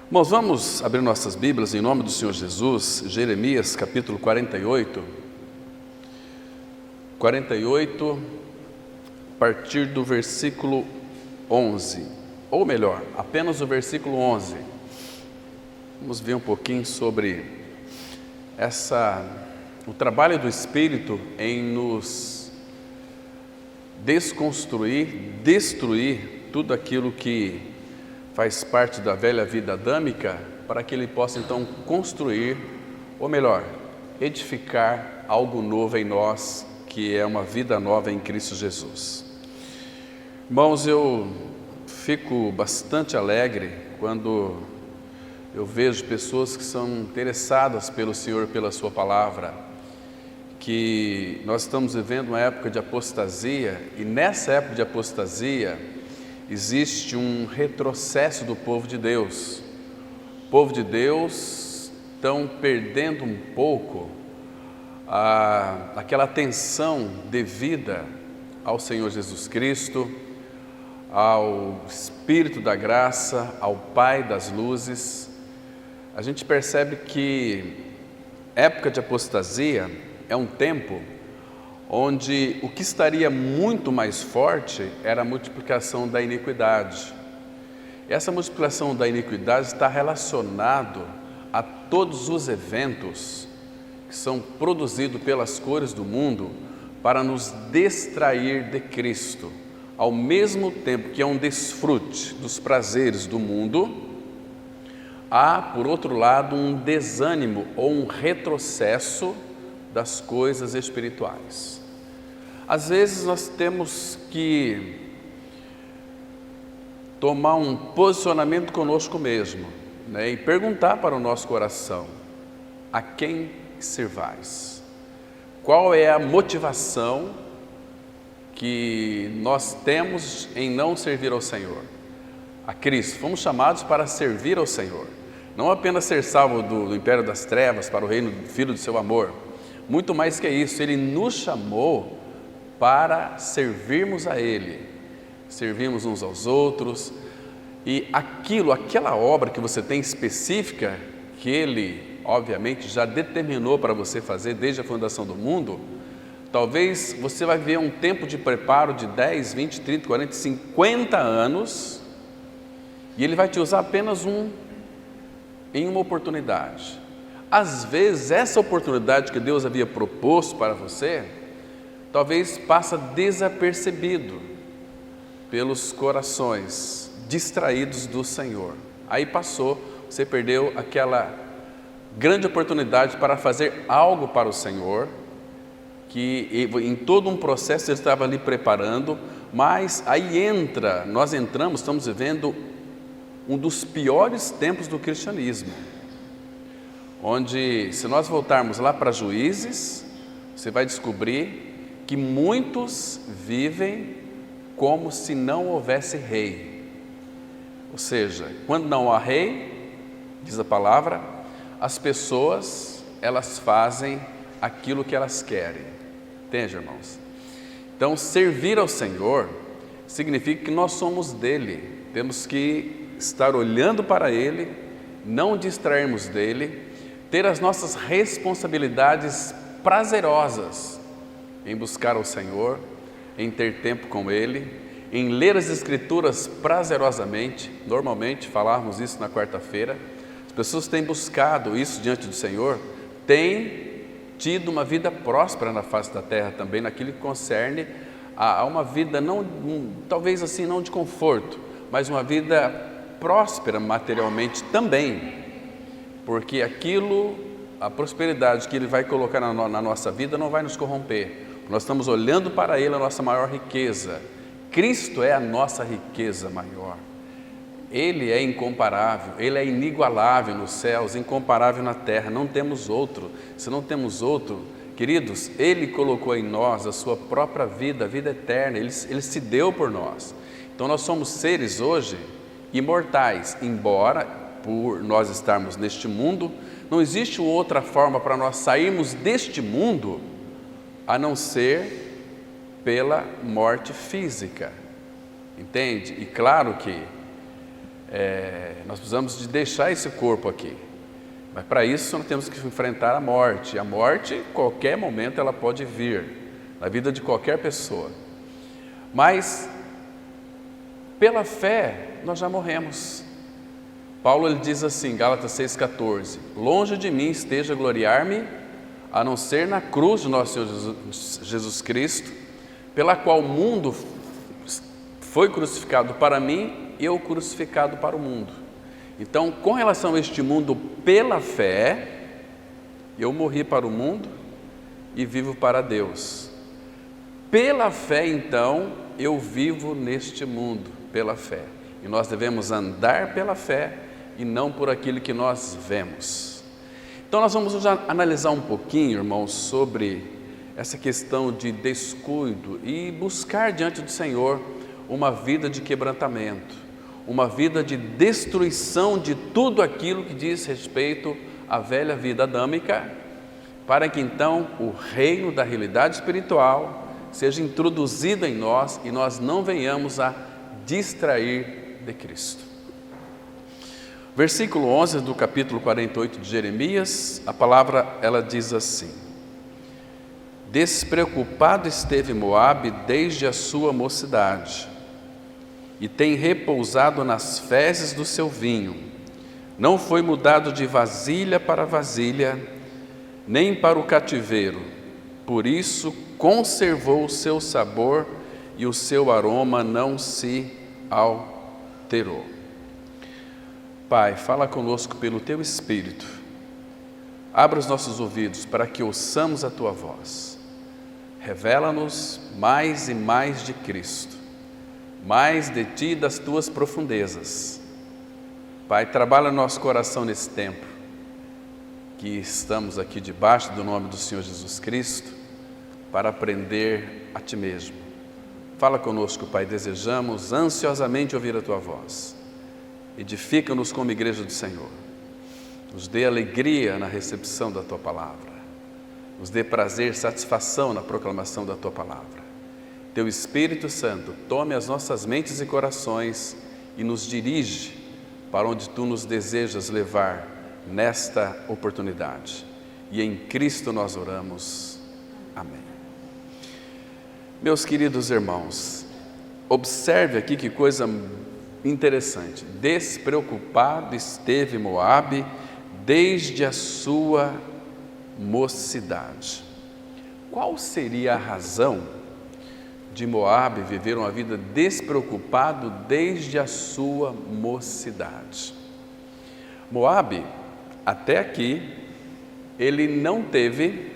Irmãos, vamos abrir nossas Bíblias em nome do Senhor Jesus, Jeremias capítulo 48, a partir do versículo 11, ou melhor, apenas o versículo 11. Vamos ver um pouquinho sobre o trabalho do Espírito em nos desconstruir, destruir tudo aquilo que faz parte da velha vida adâmica, para que Ele possa então construir, ou melhor, edificar algo novo em nós, que é uma vida nova em Cristo Jesus. Irmãos, eu fico bastante alegre quando eu vejo pessoas que são interessadas pelo Senhor, pela Sua palavra, que nós estamos vivendo uma época de apostasia, e nessa época de apostasia existe um retrocesso do povo de Deus. O povo de Deus estão perdendo um pouco aquela atenção devida ao Senhor Jesus Cristo, ao Espírito da graça, ao Pai das luzes. A gente percebe que época de apostasia é um tempo onde o que estaria muito mais forte era a multiplicação da iniquidade. Essa multiplicação da iniquidade está relacionado a todos os eventos que são produzidos pelas cores do mundo para nos distrair de Cristo. Ao mesmo tempo que é um desfrute dos prazeres do mundo, há, por outro lado, um desânimo ou um retrocesso das coisas espirituais. Às vezes nós temos que tomar um posicionamento conosco mesmo, e perguntar para o nosso coração: a quem servais? Qual é a motivação que nós temos em não servir ao Senhor? A Cristo. Fomos chamados para servir ao Senhor, não apenas ser salvo do império das trevas para o reino do Filho do seu amor. Muito mais que isso, Ele nos chamou para servirmos a Ele, servirmos uns aos outros, e aquela obra que você tem específica, que Ele, obviamente, já determinou para você fazer desde a fundação do mundo, talvez você vai ver um tempo de preparo de 10, 20, 30, 40, 50 anos, e Ele vai te usar apenas em uma oportunidade. Às vezes, essa oportunidade que Deus havia proposto para você, talvez passa desapercebido pelos corações distraídos do Senhor. Aí passou, você perdeu aquela grande oportunidade para fazer algo para o Senhor, que em todo um processo Ele estava ali preparando, mas aí estamos vivendo um dos piores tempos do cristianismo, onde, se nós voltarmos lá para Juízes, você vai descobrir que muitos vivem como se não houvesse rei. Ou seja, quando não há rei, diz a palavra, as pessoas, elas fazem aquilo que elas querem. Entende, irmãos? Então, servir ao Senhor significa que nós somos dele, temos que estar olhando para Ele, não distrairmos dele, ter as nossas responsabilidades prazerosas em buscar o Senhor, em ter tempo com Ele, em ler as Escrituras prazerosamente. Normalmente falarmos isso na quarta-feira. As pessoas têm buscado isso diante do Senhor, têm tido uma vida próspera na face da terra também, naquilo que concerne a uma vida talvez assim não de conforto, mas uma vida próspera materialmente também. Porque a prosperidade que Ele vai colocar na nossa vida não vai nos corromper. Nós estamos olhando para Ele, a nossa maior riqueza. Cristo é a nossa riqueza maior. Ele é incomparável, Ele é inigualável nos céus, incomparável na terra. Não temos outro. Se não temos outro, queridos, Ele colocou em nós a Sua própria vida, a vida eterna. Ele se deu por nós. Então nós somos seres hoje imortais, embora por nós estarmos neste mundo, não existe outra forma para nós sairmos deste mundo a não ser pela morte física, entende? E claro que Nós precisamos de deixar esse corpo aqui. Mas para isso nós temos que enfrentar a morte. E a morte, qualquer momento, ela pode vir na vida de qualquer pessoa. Mas, pela fé, nós já morremos. Paulo ele diz assim, Gálatas 6,14: longe de mim esteja gloriar-me, a não ser na cruz de nosso Senhor Jesus Cristo, pela qual o mundo foi crucificado para mim e eu crucificado para o mundo. Então, com relação a este mundo, pela fé, eu morri para o mundo e vivo para Deus. Pela fé, então, eu vivo neste mundo, pela fé. E nós devemos andar pela fé e não por aquilo que nós vemos. Então, nós vamos já analisar um pouquinho, irmãos, sobre essa questão de descuido e buscar diante do Senhor uma vida de quebrantamento, uma vida de destruição de tudo aquilo que diz respeito à velha vida adâmica, para que então o reino da realidade espiritual seja introduzido em nós e nós não venhamos a distrair de Cristo. Versículo 11 do capítulo 48 de Jeremias, a palavra ela diz assim: despreocupado esteve Moabe desde a sua mocidade, e tem repousado nas fezes do seu vinho, não foi mudado de vasilha para vasilha, nem para o cativeiro, por isso conservou o seu sabor e o seu aroma não se alterou. Pai, fala conosco pelo Teu Espírito, abra os nossos ouvidos para que ouçamos a Tua voz, revela-nos mais e mais de Cristo, mais de Ti e das Tuas profundezas. Pai, trabalha no nosso coração nesse tempo, que estamos aqui debaixo do nome do Senhor Jesus Cristo, para aprender a Ti mesmo. Fala conosco, Pai, desejamos ansiosamente ouvir a Tua voz. Edifica-nos como igreja do Senhor, nos dê alegria na recepção da Tua palavra, nos dê prazer, satisfação na proclamação da Tua palavra. Teu Espírito Santo tome as nossas mentes e corações e nos dirige para onde Tu nos desejas levar nesta oportunidade. E em Cristo nós oramos. Amém. Meus queridos irmãos, observe aqui que coisa interessante. Despreocupado esteve Moabe desde a sua mocidade. Qual seria a razão de Moabe viver uma vida despreocupado desde a sua mocidade? Moabe, até aqui, ele não teve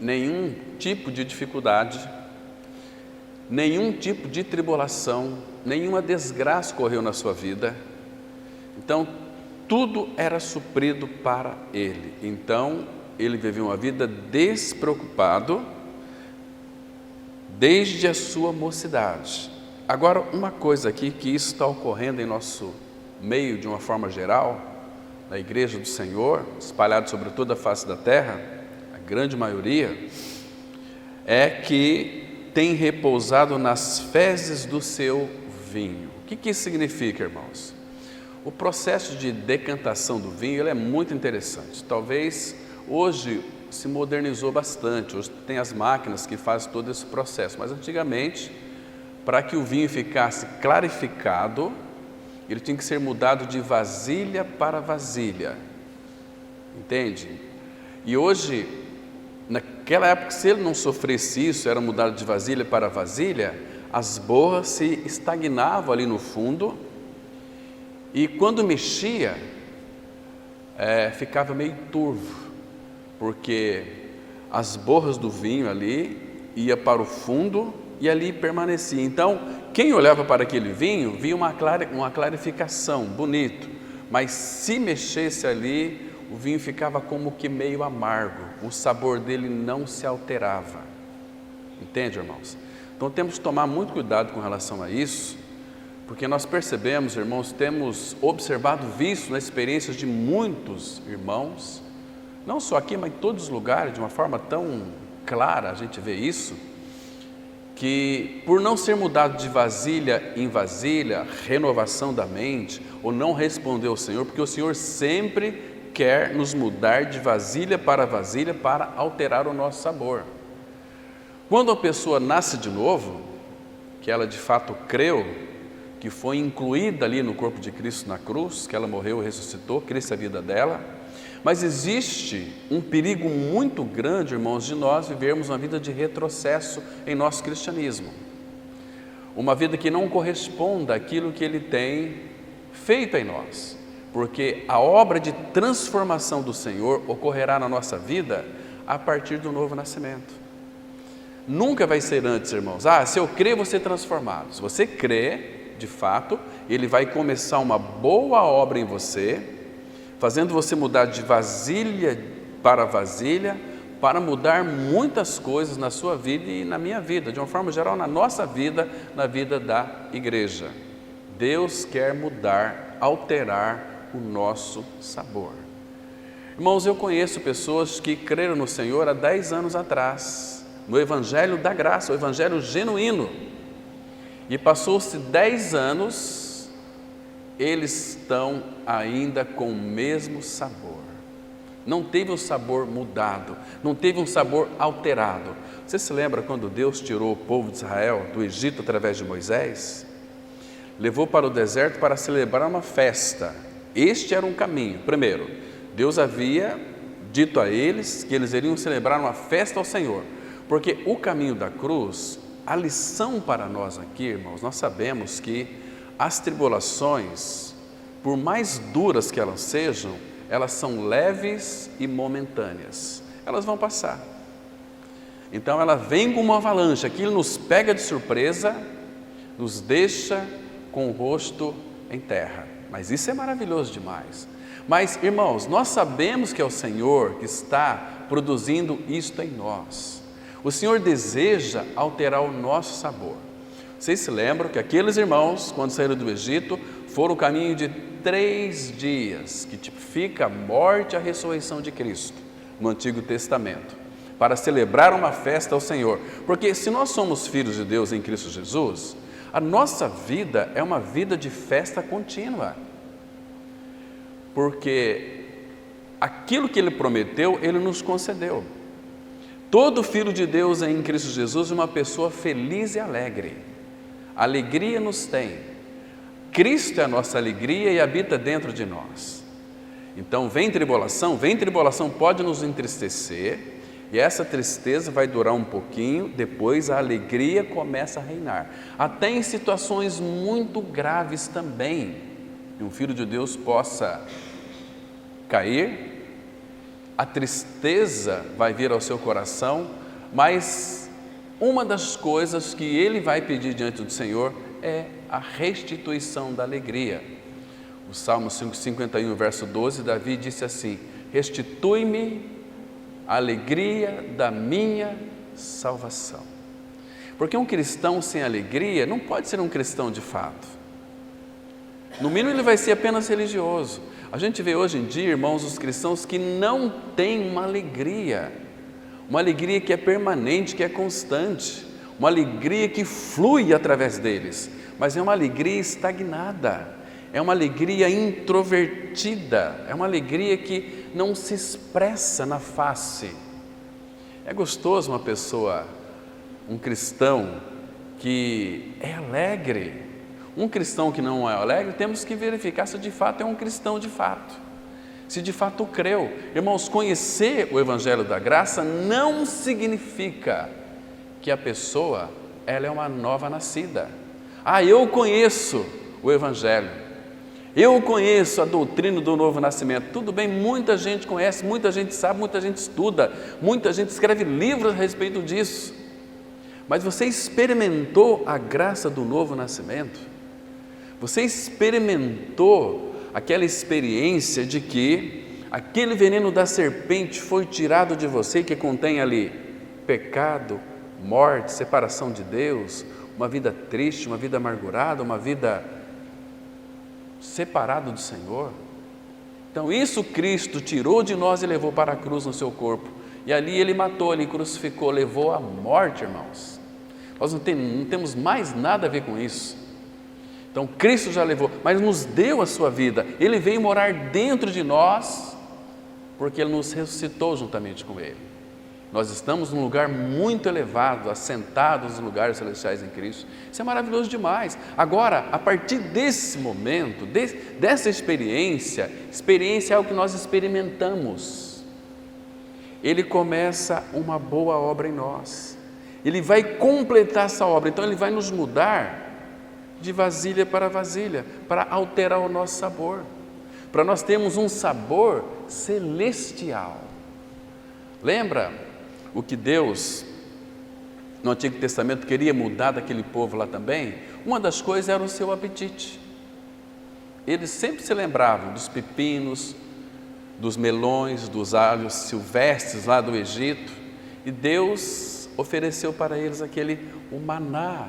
nenhum tipo de dificuldade, nenhum tipo de tribulação, nenhuma desgraça ocorreu na sua vida. Então, tudo era suprido para ele. Então, ele viveu uma vida despreocupado desde a sua mocidade. Agora, uma coisa aqui que isso está ocorrendo em nosso meio de uma forma geral, na igreja do Senhor, espalhado sobre toda a face da terra, a grande maioria, é que tem repousado nas fezes do seu vinho. O que isso significa, irmãos? O processo de decantação do vinho ele é muito interessante. Talvez hoje se modernizou bastante, hoje tem as máquinas que fazem todo esse processo, mas antigamente, para que o vinho ficasse clarificado, ele tinha que ser mudado de vasilha para vasilha, entende? E hoje, naquela época, se ele não sofresse isso, era mudado de vasilha para vasilha, as borras se estagnavam ali no fundo, e quando mexia, ficava meio turvo, porque as borras do vinho ali ia para o fundo e ali permanecia. Então, quem olhava para aquele vinho, via uma clarificação, bonito, mas se mexesse ali, o vinho ficava como que meio amargo, o sabor dele não se alterava. Entende, irmãos? Então temos que tomar muito cuidado com relação a isso, porque nós percebemos, irmãos, temos observado, visto na experiência de muitos irmãos, não só aqui, mas em todos os lugares, de uma forma tão clara a gente vê isso, que por não ser mudado de vasilha em vasilha, renovação da mente, ou não responder ao Senhor, porque o Senhor sempre quer nos mudar de vasilha para alterar o nosso sabor. Quando a pessoa nasce de novo, que ela de fato creu, que foi incluída ali no corpo de Cristo na cruz, que ela morreu e ressuscitou, Cristo é a vida dela, mas existe um perigo muito grande, irmãos, de nós vivermos uma vida de retrocesso em nosso cristianismo. Uma vida que não corresponda àquilo que Ele tem feito em nós. Porque a obra de transformação do Senhor ocorrerá na nossa vida a partir do novo nascimento. Nunca vai ser antes, irmãos. Se eu crer, vou ser transformado. Se você crê, de fato, Ele vai começar uma boa obra em você, fazendo você mudar de vasilha para mudar muitas coisas na sua vida e na minha vida, de uma forma geral, na nossa vida, na vida da igreja. Deus quer mudar, alterar o nosso sabor. Irmãos, eu conheço pessoas que creram no Senhor há 10 anos atrás, no Evangelho da Graça, o Evangelho genuíno, e passou-se 10 anos, eles estão ainda com o mesmo sabor. Não teve um sabor mudado, não teve um sabor alterado. Você se lembra quando Deus tirou o povo de Israel do Egito através de Moisés? Levou para o deserto para celebrar uma festa. Este era um caminho. Primeiro, Deus havia dito a eles que eles iriam celebrar uma festa ao Senhor, porque o caminho da cruz, a lição para nós aqui, irmãos, nós sabemos que as tribulações, por mais duras que elas sejam, elas são leves e momentâneas, elas vão passar. Então ela vem como uma avalanche, aquilo nos pega de surpresa, nos deixa com o rosto em terra, mas isso é maravilhoso demais. Mas, irmãos, nós sabemos que é o Senhor que está produzindo isto em nós. O Senhor deseja alterar o nosso sabor. Vocês se lembram que aqueles irmãos, quando saíram do Egito, foram o caminho de 3 dias, que tipifica a morte e a ressurreição de Cristo, no Antigo Testamento, para celebrar uma festa ao Senhor. Porque se nós somos filhos de Deus em Cristo Jesus, a nossa vida é uma vida de festa contínua. Porque aquilo que Ele prometeu, Ele nos concedeu. Todo filho de Deus é em Cristo Jesus uma pessoa feliz e alegre. Alegria nos tem. Cristo é a nossa alegria e habita dentro de nós. Então vem tribulação pode nos entristecer, e essa tristeza vai durar um pouquinho, depois a alegria começa a reinar. Até em situações muito graves também, que um filho de Deus possa cair, a tristeza vai vir ao seu coração, mas uma das coisas que ele vai pedir diante do Senhor é a restituição da alegria. O Salmo 51, verso 12, Davi disse assim: restitui-me a alegria da minha salvação. Porque um cristão sem alegria não pode ser um cristão de fato. No mínimo ele vai ser apenas religioso. A gente vê hoje em dia, irmãos, os cristãos que não têm uma alegria que é permanente, que é constante, uma alegria que flui através deles, mas é uma alegria estagnada, é uma alegria introvertida, é uma alegria que não se expressa na face. É gostoso uma pessoa, um cristão que é alegre. Um cristão que não é alegre, temos que verificar se de fato é um cristão de fato, se de fato creu. Irmãos, conhecer o Evangelho da Graça não significa que a pessoa, ela é uma nova nascida. Eu conheço o Evangelho, eu conheço a doutrina do novo nascimento. Tudo bem, muita gente conhece, muita gente sabe, muita gente estuda, muita gente escreve livros a respeito disso. Mas você experimentou a graça do novo nascimento? Você experimentou aquela experiência de que aquele veneno da serpente foi tirado de você, que contém ali pecado, morte, separação de Deus, uma vida triste, uma vida amargurada, uma vida separada do Senhor? Então isso Cristo tirou de nós e levou para a cruz no seu corpo, e ali Ele matou, Ele crucificou, levou à morte, irmãos. Nós não temos mais nada a ver com isso. Então Cristo já levou, mas nos deu a sua vida. Ele veio morar dentro de nós, porque Ele nos ressuscitou juntamente com Ele. Nós estamos num lugar muito elevado, assentados nos lugares celestiais em Cristo. Isso é maravilhoso demais. Agora, a partir desse momento, dessa experiência é algo que nós experimentamos. Ele começa uma boa obra em nós. Ele vai completar essa obra. Então Ele vai nos mudar de vasilha para vasilha, para alterar o nosso sabor, para nós termos um sabor celestial. Lembra o que Deus, no Antigo Testamento, queria mudar daquele povo lá também? Uma das coisas era o seu apetite. Eles sempre se lembravam dos pepinos, dos melões, dos alhos silvestres lá do Egito, e Deus ofereceu para eles o maná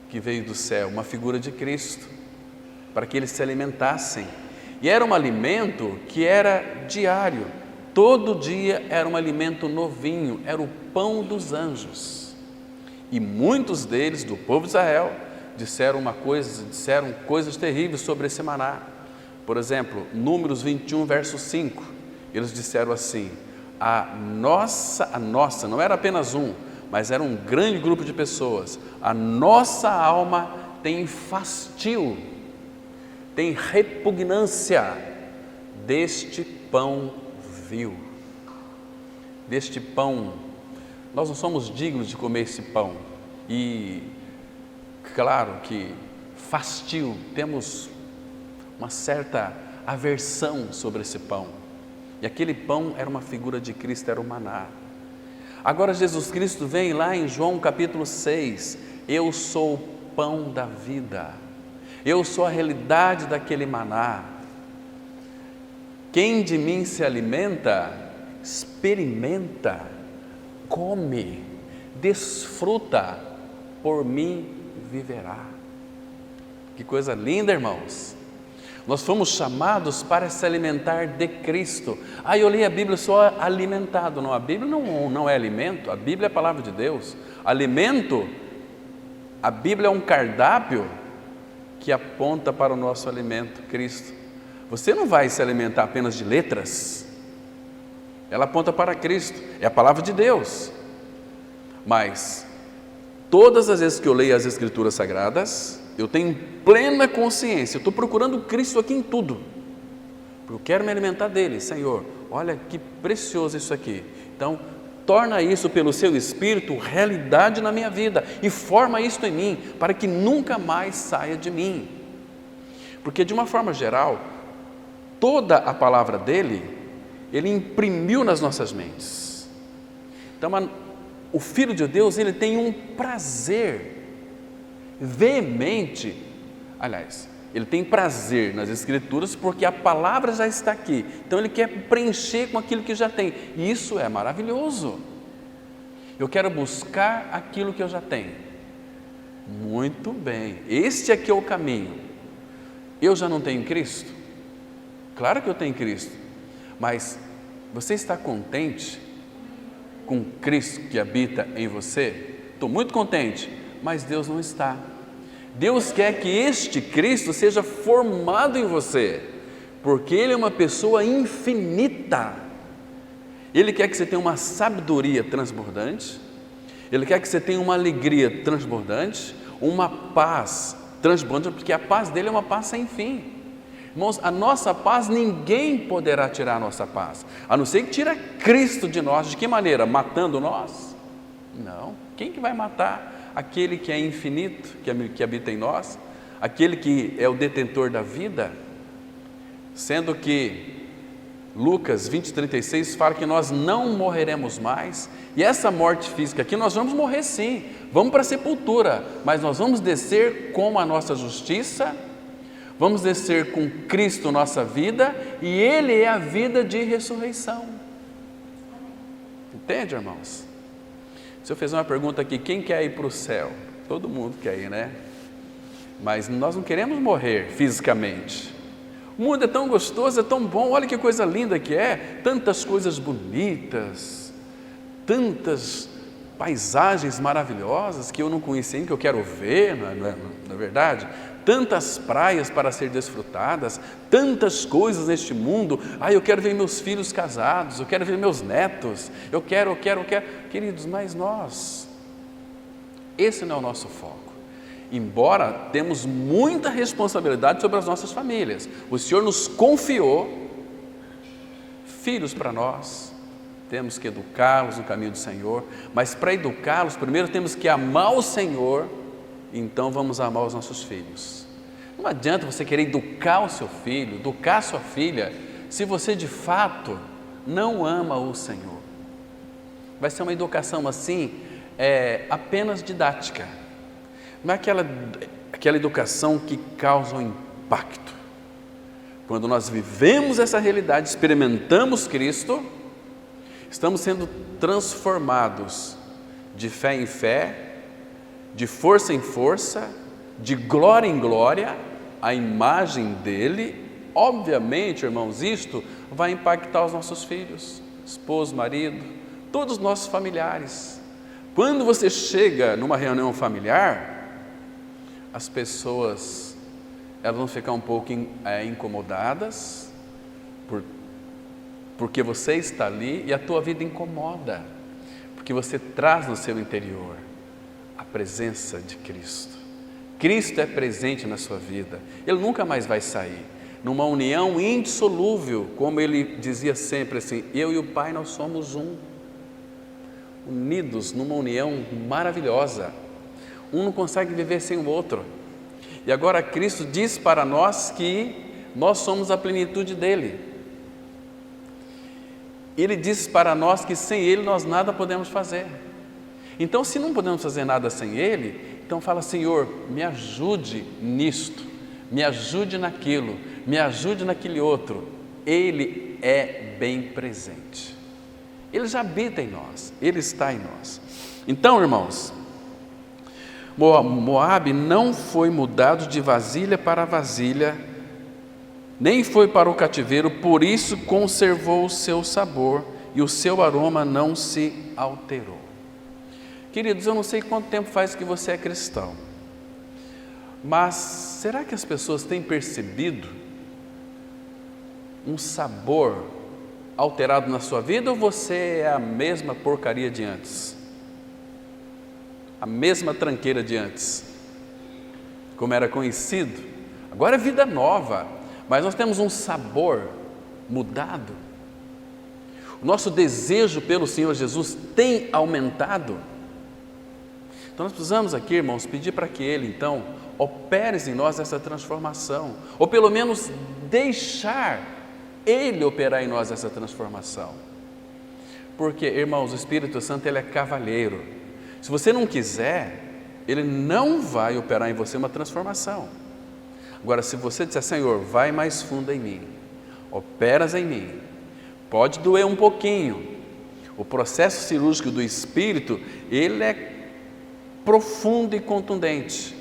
que veio do céu, uma figura de Cristo, para que eles se alimentassem. E era um alimento que era diário, todo dia era um alimento novinho, era o pão dos anjos. E muitos deles, do povo de Israel, disseram coisas terríveis sobre esse maná. Por exemplo, Números 21, verso 5, eles disseram assim: a nossa, não era apenas um, mas era um grande grupo de pessoas, a nossa alma tem fastio, tem repugnância deste pão vil, deste pão. Nós não somos dignos de comer esse pão. E claro que fastio, temos uma certa aversão sobre esse pão. E aquele pão era uma figura de Cristo, era o maná. Agora Jesus Cristo vem lá em João capítulo 6, eu sou o pão da vida, eu sou a realidade daquele maná. Quem de mim se alimenta, experimenta, come, desfruta, por mim viverá. Que coisa linda, irmãos! Nós fomos chamados para se alimentar de Cristo. Eu li a Bíblia só alimentado. Não, a Bíblia não é alimento, a Bíblia é a palavra de Deus. Alimento, a Bíblia é um cardápio que aponta para o nosso alimento, Cristo. Você não vai se alimentar apenas de letras, ela aponta para Cristo, é a palavra de Deus. Mas todas as vezes que eu leio as Escrituras Sagradas, eu tenho plena consciência, eu estou procurando Cristo aqui em tudo, porque eu quero me alimentar dele. Senhor, olha que precioso isso aqui, então torna isso pelo seu Espírito realidade na minha vida, e forma isso em mim, para que nunca mais saia de mim, porque de uma forma geral, toda a palavra dele, ele imprimiu nas nossas mentes. Então o Filho de Deus, ele tem um prazer veemente, aliás, ele tem prazer nas Escrituras, porque a palavra já está aqui, então ele quer preencher com aquilo que já tem, e isso é maravilhoso. Eu quero buscar aquilo que eu já tenho. Muito bem, este aqui é o caminho. Eu já não tenho Cristo? Claro que eu tenho Cristo, mas você está contente com Cristo que habita em você? Estou muito contente, mas Deus não está. Deus quer que este Cristo seja formado em você, porque Ele é uma pessoa infinita. Ele quer que você tenha uma sabedoria transbordante, Ele quer que você tenha uma alegria transbordante, uma paz transbordante, porque a paz dele é uma paz sem fim. Irmãos, a nossa paz, ninguém poderá tirar a nossa paz, a não ser que tire Cristo de nós. De que maneira? Matando nós? Não. Quem que vai matar? Aquele que é infinito, que habita em nós, aquele que é o detentor da vida, sendo que Lucas 20:36 fala que nós não morreremos mais, e essa morte física aqui, nós vamos morrer sim, vamos para a sepultura, mas nós vamos descer com a nossa justiça, vamos descer com Cristo nossa vida, e Ele é a vida de ressurreição. Entende, irmãos? Se eu fizer uma pergunta aqui, quem quer ir para o céu? Todo mundo quer ir, né? Mas nós não queremos morrer fisicamente. O mundo é tão gostoso, é tão bom, olha que coisa linda que é, tantas coisas bonitas, tantas paisagens maravilhosas que eu não conhecia, que eu quero ver, não é verdade? Tantas praias para ser desfrutadas, tantas coisas neste mundo. Eu quero ver meus filhos casados, eu quero ver meus netos, eu quero. Queridos, mas esse não é o nosso foco. Embora temos muita responsabilidade sobre as nossas famílias, o Senhor nos confiou filhos para nós, temos que educá-los no caminho do Senhor, mas para educá-los, primeiro temos que amar o Senhor, então vamos amar os nossos filhos. Não adianta você querer educar o seu filho, educar a sua filha, se você de fato não ama o Senhor. Vai ser uma educação assim, apenas didática, não é aquela educação que causa um impacto. Quando nós vivemos essa realidade, experimentamos Cristo, estamos sendo transformados de fé em fé, de força em força, de glória em glória, a imagem dele. Obviamente, irmãos, isto vai impactar os nossos filhos, esposo, marido, todos os nossos familiares. Quando você chega numa reunião familiar, as pessoas elas vão ficar um pouco incomodadas, porque você está ali e a tua vida incomoda, porque você traz no seu interior a presença de Cristo. Cristo é presente na sua vida, Ele nunca mais vai sair. Numa união indissolúvel, como Ele dizia sempre assim, eu e o Pai nós somos um, unidos numa união maravilhosa, um não consegue viver sem o outro. E agora Cristo diz para nós que nós somos a plenitude dEle. Ele diz para nós que sem Ele nós nada podemos fazer. Então, se não podemos fazer nada sem Ele, então fala, Senhor, me ajude nisto, me ajude naquilo, me ajude naquele outro. Ele é bem presente. Ele já habita em nós, Ele está em nós. Então, irmãos, Moabe não foi mudado de vasilha para vasilha, nem foi para o cativeiro, por isso conservou o seu sabor e o seu aroma não se alterou. Queridos, eu não sei quanto tempo faz que você é cristão, mas será que as pessoas têm percebido um sabor alterado na sua vida, ou você é a mesma porcaria de antes? A mesma tranqueira de antes, como era conhecido? Agora é vida nova, mas nós temos um sabor mudado. O nosso desejo pelo Senhor Jesus tem aumentado. Então nós precisamos aqui, irmãos, pedir para que Ele então opere em nós essa transformação, ou pelo menos deixar Ele operar em nós essa transformação. Porque, irmãos, o Espírito Santo Ele é cavalheiro. Se você não quiser, Ele não vai operar em você uma transformação. Agora, se você disser, Senhor, vai mais fundo em mim, operas em mim, pode doer um pouquinho. O processo cirúrgico do Espírito, ele é profundo e contundente.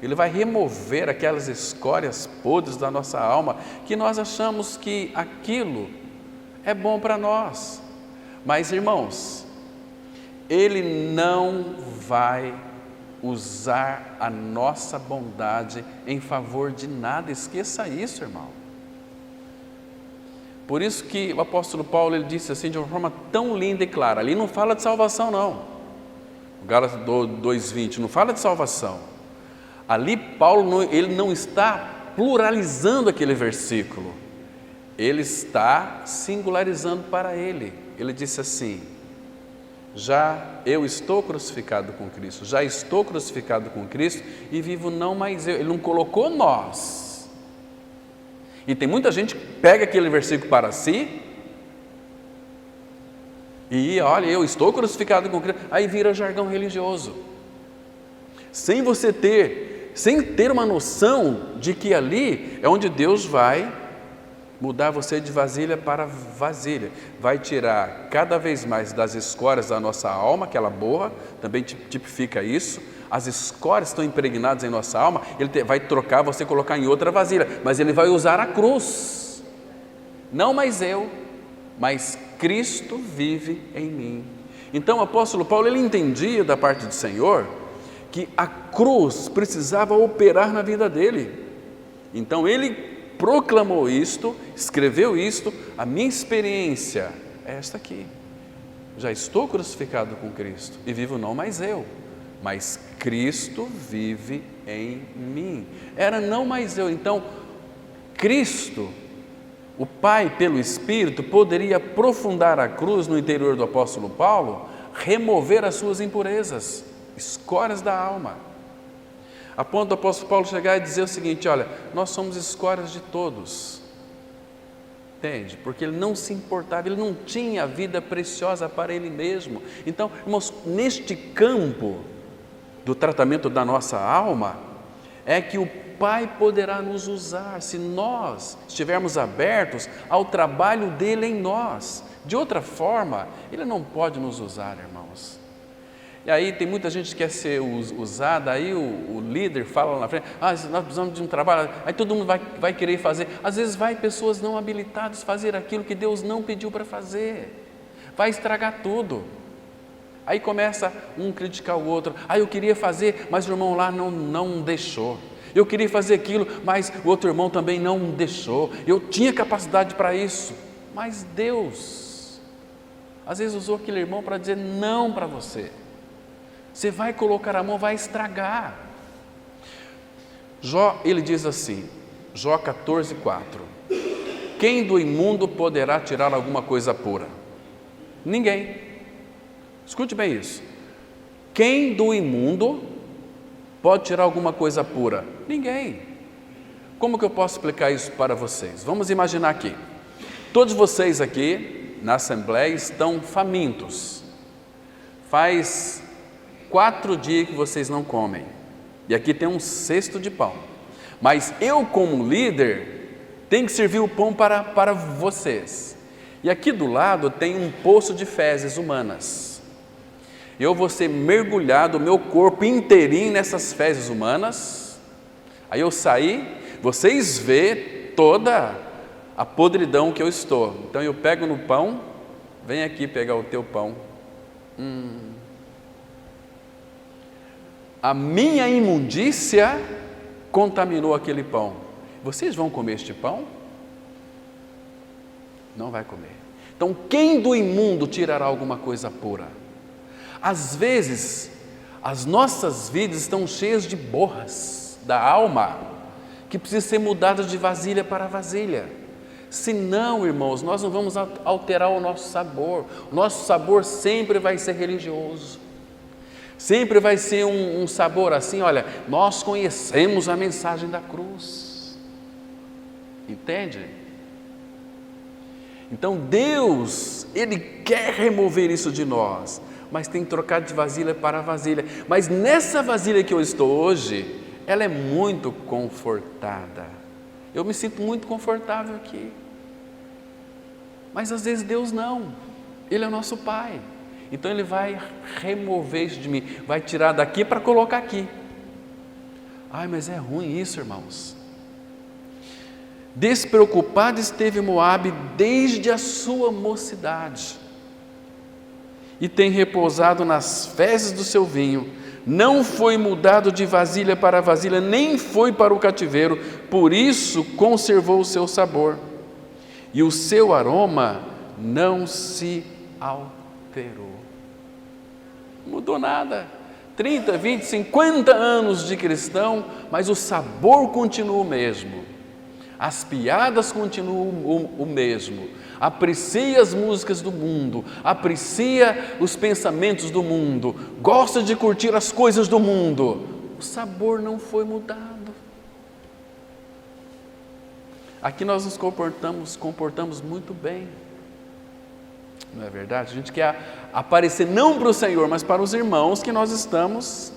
Ele vai remover aquelas escórias podres da nossa alma, que nós achamos que aquilo é bom para nós. Mas, irmãos, Ele não vai usar a nossa bondade em favor de nada. Esqueça isso, irmão. Por isso que o apóstolo Paulo, ele disse assim de uma forma tão linda e clara, ali não fala de salvação não, Gálatas 2:20, não fala de salvação. Ali Paulo, ele não está pluralizando aquele versículo, ele está singularizando para ele. Ele disse assim, já eu estou crucificado com Cristo, já estou crucificado com Cristo e vivo não mais eu. Ele não colocou nós. E tem muita gente que pega aquele versículo para si e olha, eu estou crucificado com Cristo, aí vira jargão religioso, sem ter uma noção de que ali é onde Deus vai mudar você de vasilha para vasilha, vai tirar cada vez mais das escórias da nossa alma, aquela borra, também tipifica isso, as escórias estão impregnadas em nossa alma, Ele vai trocar, você colocar em outra vasilha, mas Ele vai usar a cruz, não mais eu, mas Cristo vive em mim, Então o apóstolo Paulo, ele entendia da parte do Senhor que a cruz precisava operar na vida dele. Então ele proclamou isto, escreveu isto: a minha experiência é esta aqui. Já estou crucificado com Cristo e vivo não mais eu, mas Cristo vive em mim. Era não mais eu. Então Cristo, o Pai pelo Espírito, poderia aprofundar a cruz no interior do apóstolo Paulo, remover as suas impurezas, escórias da alma, a ponto do apóstolo Paulo chegar e dizer o seguinte: olha, nós somos escórias de todos. Entende? Porque ele não se importava, ele não tinha vida preciosa para ele mesmo. Então, irmãos, neste campo do tratamento da nossa alma, é que o Pai poderá nos usar, se nós estivermos abertos ao trabalho dele em nós. De outra forma, ele não pode nos usar, irmãos. E aí tem muita gente que quer ser usada, aí o líder fala lá na frente: nós precisamos de um trabalho, aí todo mundo vai querer fazer. Às vezes vai pessoas não habilitadas fazer aquilo que Deus não pediu para fazer, vai estragar tudo. Aí começa um criticar o outro: eu queria fazer, mas o irmão lá não deixou. Eu queria fazer aquilo, mas o outro irmão também não deixou. Eu tinha capacidade para isso, mas Deus às vezes usou aquele irmão para dizer não para você. Você vai colocar a mão, vai estragar. Jó, ele diz assim, Jó 14:4: quem do imundo poderá tirar alguma coisa pura? Ninguém. Escute bem isso. Quem do imundo pode tirar alguma coisa pura? Ninguém. Como que eu posso explicar isso para vocês? Vamos imaginar aqui. Todos vocês aqui na Assembleia estão famintos. Faz 4 dias que vocês não comem, e aqui tem um cesto de pão, mas eu como líder tenho que servir o pão para vocês, e aqui do lado tem um poço de fezes humanas. Eu vou ser mergulhado, meu corpo inteirinho nessas fezes humanas. Aí eu saí, vocês vê toda a podridão que eu estou. Então eu pego no pão, vem aqui pegar o teu pão. A minha imundícia contaminou aquele pão. Vocês vão comer este pão? Não vai comer. Então, quem do imundo tirará alguma coisa pura? Às vezes, as nossas vidas estão cheias de borras da alma, que precisam ser mudadas de vasilha para vasilha. Senão, irmãos, nós não vamos alterar o nosso sabor. O nosso sabor sempre vai ser religioso. Sempre vai ser um sabor assim: olha, nós conhecemos a mensagem da cruz. Entende? Então Deus, Ele quer remover isso de nós, mas tem que trocar de vasilha para vasilha. Mas nessa vasilha que eu estou hoje, ela é muito confortada. Eu me sinto muito confortável aqui. Mas às vezes Deus não. Ele é o nosso Pai. Então Ele vai remover isso de mim, vai tirar daqui para colocar aqui. Mas é ruim isso, irmãos. Despreocupado esteve Moabe desde a sua mocidade, e tem repousado nas fezes do seu vinho. Não foi mudado de vasilha para vasilha, nem foi para o cativeiro, por isso conservou o seu sabor, e o seu aroma não se alterou. Mudou nada. 30, 20, 50 anos de cristão, mas o sabor continua o mesmo. As piadas continuam o mesmo. Aprecia as músicas do mundo, aprecia os pensamentos do mundo, gosta de curtir as coisas do mundo. O sabor não foi mudado. Aqui nós nos comportamos muito bem. Não é verdade? A gente quer aparecer não para o Senhor, mas para os irmãos, que nós estamos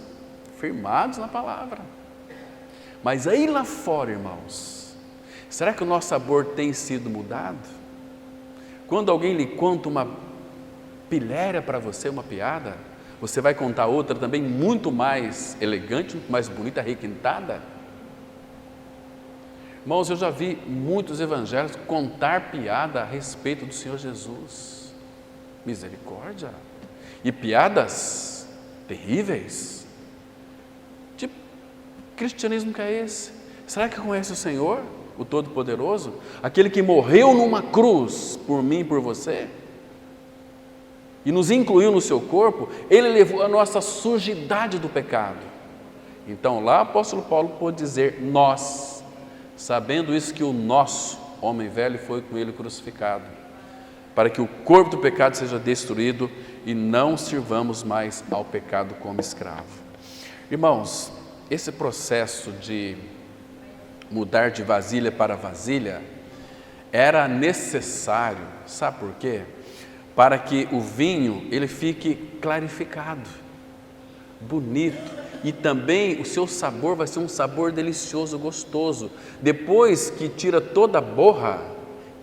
firmados na palavra. Mas aí lá fora, irmãos, será que o nosso sabor tem sido mudado? Quando alguém lhe conta uma pilhéria para você, uma piada, você vai contar outra também muito mais elegante, muito mais bonita, requintada? Irmãos, eu já vi muitos evangélicos contar piada a respeito do Senhor Jesus. Misericórdia! e piadas terríveis. Que cristianismo que é esse? Será que conhece o Senhor, o Todo-Poderoso? Aquele que morreu numa cruz por mim e por você? E nos incluiu no seu corpo, Ele levou a nossa sujidade do pecado. Então lá o apóstolo Paulo pôde dizer, nós, sabendo isso que o nosso homem velho foi com Ele crucificado, para que o corpo do pecado seja destruído e não sirvamos mais ao pecado como escravo. Irmãos, esse processo de mudar de vasilha para vasilha era necessário, sabe por quê? Para que o vinho ele fique clarificado, bonito, e também o seu sabor vai ser um sabor delicioso, gostoso. Depois que tira toda a borra,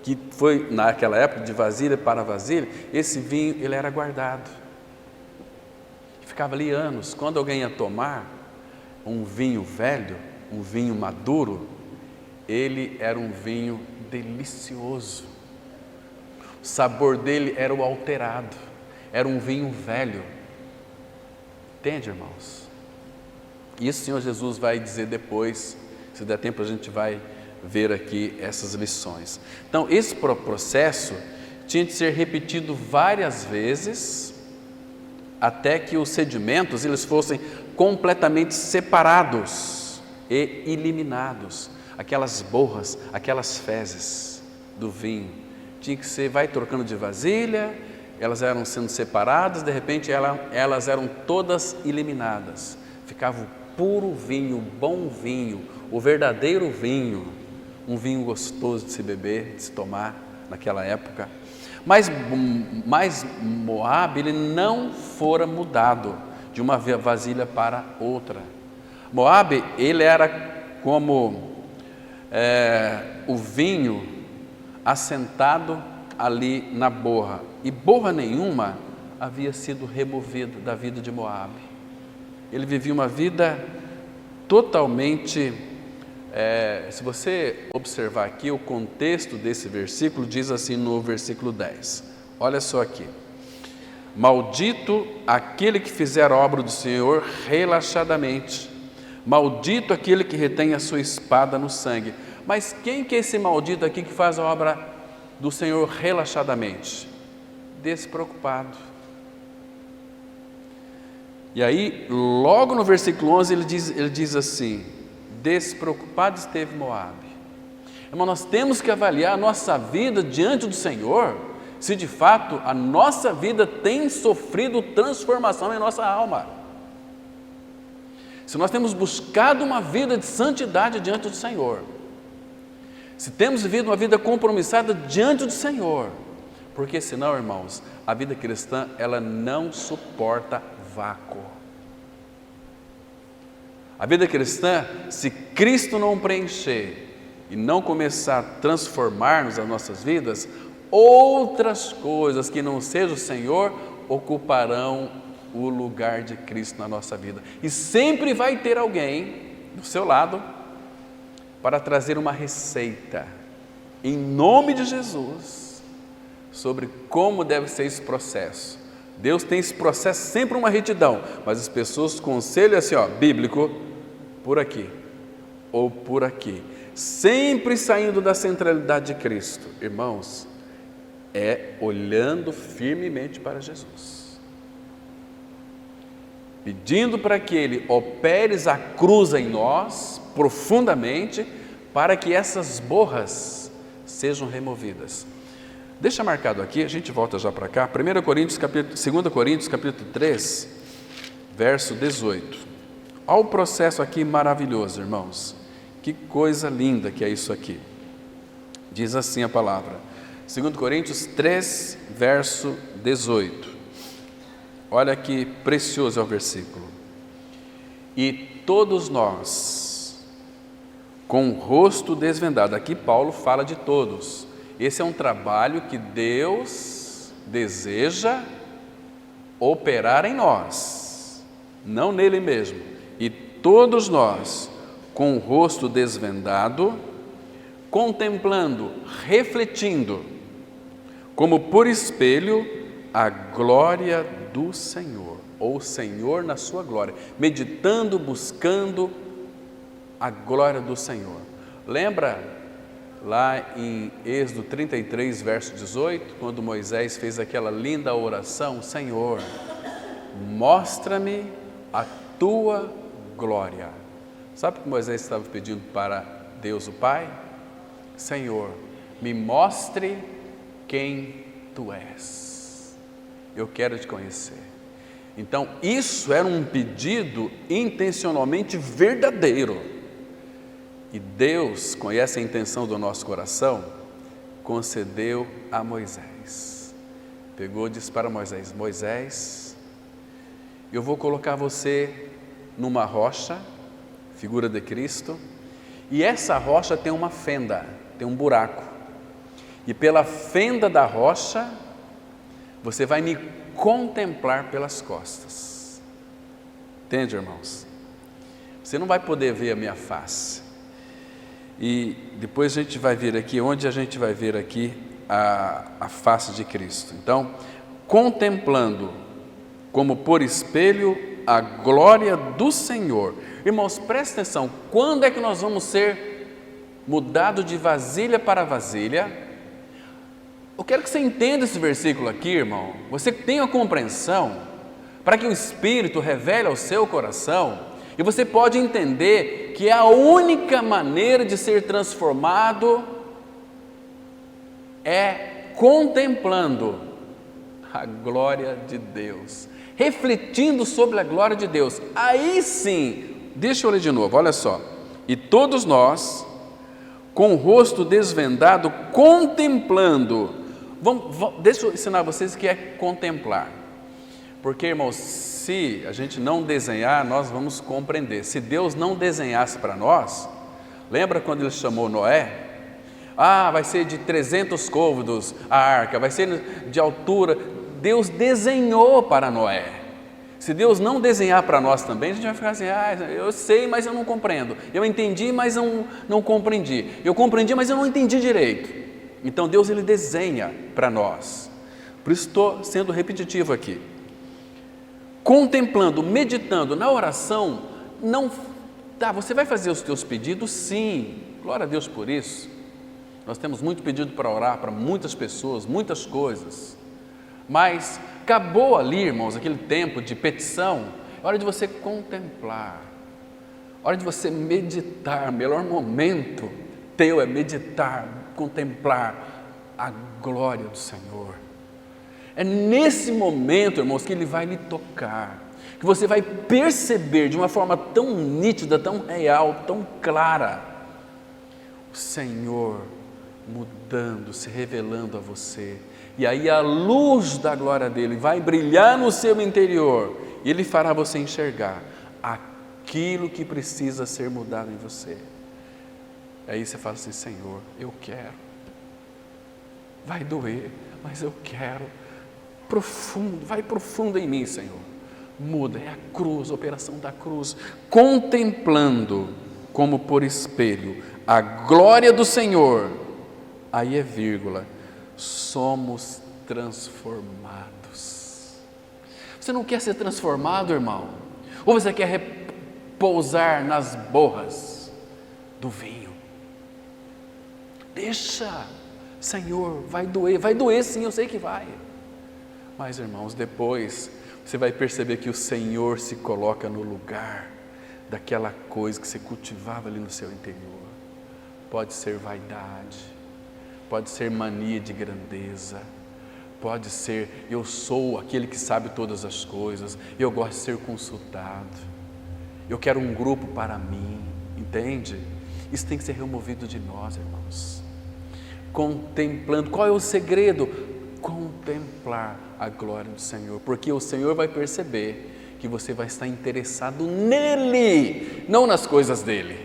que foi naquela época de vasilha para vasilha, esse vinho ele era guardado, ficava ali anos. Quando alguém ia tomar um vinho velho, um vinho maduro, ele era um vinho delicioso, o sabor dele era o alterado, era um vinho velho. Entende, irmãos? Isso o Senhor Jesus vai dizer depois, se der tempo a gente vai ver aqui essas lições. Então esse processo tinha de ser repetido várias vezes, até que os sedimentos eles fossem completamente separados e eliminados. Aquelas borras, aquelas fezes do vinho, tinha que ser, vai trocando de vasilha, elas eram sendo separadas, de repente elas eram todas eliminadas, ficava o puro vinho, o bom vinho, o verdadeiro vinho, um vinho gostoso de se beber, de se tomar naquela época. Mas Moabe ele não fora mudado de uma vasilha para outra. Moabe ele era como o vinho assentado ali na borra, e borra nenhuma havia sido removida da vida de Moabe. Ele vivia uma vida totalmente, se você observar aqui o contexto desse versículo, diz assim no versículo 10, olha só aqui: maldito aquele que fizer a obra do Senhor relaxadamente, maldito aquele que retém a sua espada no sangue. Mas quem que é esse maldito aqui que faz a obra do Senhor relaxadamente? Despreocupado. E aí, logo no versículo 11, ele diz assim: despreocupado esteve Moabe. Irmão, nós temos que avaliar a nossa vida diante do Senhor, se de fato a nossa vida tem sofrido transformação em nossa alma. Se nós temos buscado uma vida de santidade diante do Senhor, se temos vivido uma vida compromissada diante do Senhor, porque senão, irmãos, a vida cristã, ela não suporta vácuo. A vida cristã, se Cristo não preencher e não começar a transformar-nos as nossas vidas, outras coisas que não seja o Senhor ocuparão o lugar de Cristo na nossa vida. E sempre vai ter alguém do seu lado para trazer uma receita, em nome de Jesus, sobre como deve ser esse processo. Deus tem esse processo sempre uma retidão, mas as pessoas conselham assim, bíblico, por aqui ou por aqui, sempre saindo da centralidade de Cristo. Irmãos, olhando firmemente para Jesus, pedindo para que Ele opere a cruz em nós profundamente, para que essas borras sejam removidas. Deixa marcado aqui, a gente volta já para cá, 2 Coríntios capítulo 3, verso 18. Olha o processo aqui maravilhoso, irmãos. Que coisa linda que é isso aqui. Diz assim a palavra, 2 Coríntios 3, verso 18. Olha que precioso é o versículo. E todos nós, com o rosto desvendado, aqui Paulo fala de todos. Esse é um trabalho que Deus deseja operar em nós, não nele mesmo. E todos nós, com o rosto desvendado, contemplando, refletindo, como por espelho, a glória do Senhor, ou o Senhor na sua glória, meditando, buscando a glória do Senhor. Lembra lá em Êxodo 33, verso 18, quando Moisés fez aquela linda oração: Senhor, mostra-me a tua glória. Sabe o que Moisés estava pedindo para Deus o Pai? Senhor, me mostre quem tu és. Eu quero te conhecer. Então, isso era um pedido intencionalmente verdadeiro. E Deus conhece a intenção do nosso coração, concedeu a Moisés. Pegou e disse para Moisés: Moisés, eu vou colocar você numa rocha, figura de Cristo, e essa rocha tem uma fenda, tem um buraco. E pela fenda da rocha, você vai me contemplar pelas costas. Entende, irmãos? Você não vai poder ver a minha face. E depois a gente vai ver aqui, onde a gente vai ver aqui a face de Cristo. Então, contemplando como por espelho a glória do Senhor. Irmãos, presta atenção, quando é que nós vamos ser mudados de vasilha para vasilha? Eu quero que você entenda esse versículo aqui, irmão. Você tenha a compreensão, para que o Espírito revele ao seu coração, e você pode entender que a única maneira de ser transformado é contemplando a glória de Deus, refletindo sobre a glória de Deus. Aí sim, deixa eu ler de novo, olha só. E todos nós, com o rosto desvendado, contemplando. Deixa eu ensinar vocês o que é contemplar. Porque, irmãos, se a gente não desenhar, nós vamos compreender. Se Deus não desenhasse para nós, lembra quando Ele chamou Noé? Vai ser de 300 côvados a arca, vai ser de altura. Deus desenhou para Noé. Se Deus não desenhar para nós também, a gente vai ficar assim: eu sei, mas eu não compreendo. Eu entendi, mas não compreendi. Eu compreendi, mas eu não entendi direito. Então Deus, Ele desenha para nós. Por isso estou sendo repetitivo aqui. Contemplando, meditando na oração, você vai fazer os teus pedidos? Sim, glória a Deus por isso. Nós temos muito pedido para orar para muitas pessoas, muitas coisas. Mas acabou ali, irmãos, aquele tempo de petição. É hora de você contemplar, hora de você meditar. O melhor momento teu é meditar, contemplar a glória do Senhor. É nesse momento, irmãos, que Ele vai lhe tocar, que você vai perceber de uma forma tão nítida, tão real, tão clara, o Senhor mudando, se revelando a você. E aí a luz da glória dEle vai brilhar no seu interior, e Ele fará você enxergar aquilo que precisa ser mudado em você. Aí você fala assim: Senhor, eu quero. Vai doer, mas eu quero. Profundo, vai profundo em mim, Senhor. Muda, é a cruz, a operação da cruz. Contemplando como por espelho a glória do Senhor. Aí é vírgula. Somos transformados. Você não quer ser transformado, irmão? Ou você quer repousar nas borras do vinho? Deixa, Senhor, vai doer sim, eu sei que vai. Mas, irmãos, depois você vai perceber que o Senhor se coloca no lugar daquela coisa que você cultivava ali no seu interior. Pode ser vaidade, pode ser mania de grandeza, pode ser eu sou aquele que sabe todas as coisas, eu gosto de ser consultado, eu quero um grupo para mim, entende? Isso tem que ser removido de nós, irmãos. Contemplando, qual é o segredo? Contemplar a glória do Senhor, porque o Senhor vai perceber que você vai estar interessado nele, não nas coisas dele.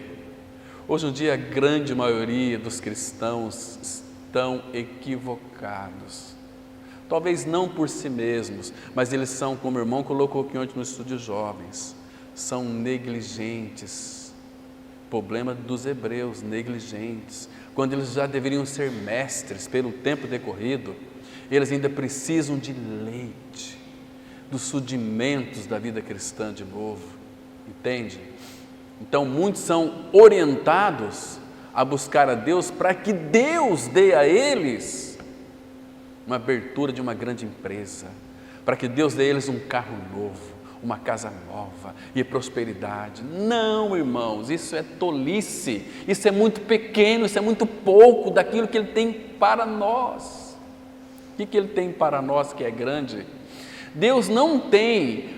Hoje em dia a grande maioria dos cristãos estão equivocados, talvez não por si mesmos, mas eles são, como o irmão colocou aqui ontem no estudo de jovens, são negligentes. Problema dos hebreus, negligentes, quando eles já deveriam ser mestres pelo tempo decorrido. eles ainda precisam de leite, dos rudimentos da vida cristã de novo, entende? Então muitos são orientados a buscar a Deus para que Deus dê a eles uma abertura de uma grande empresa, para que Deus dê a eles um carro novo, uma casa nova e prosperidade. Não, irmãos, isso é tolice, isso é muito pequeno, isso é muito pouco daquilo que Ele tem para nós. O que Ele tem para nós que é grande? Deus não tem,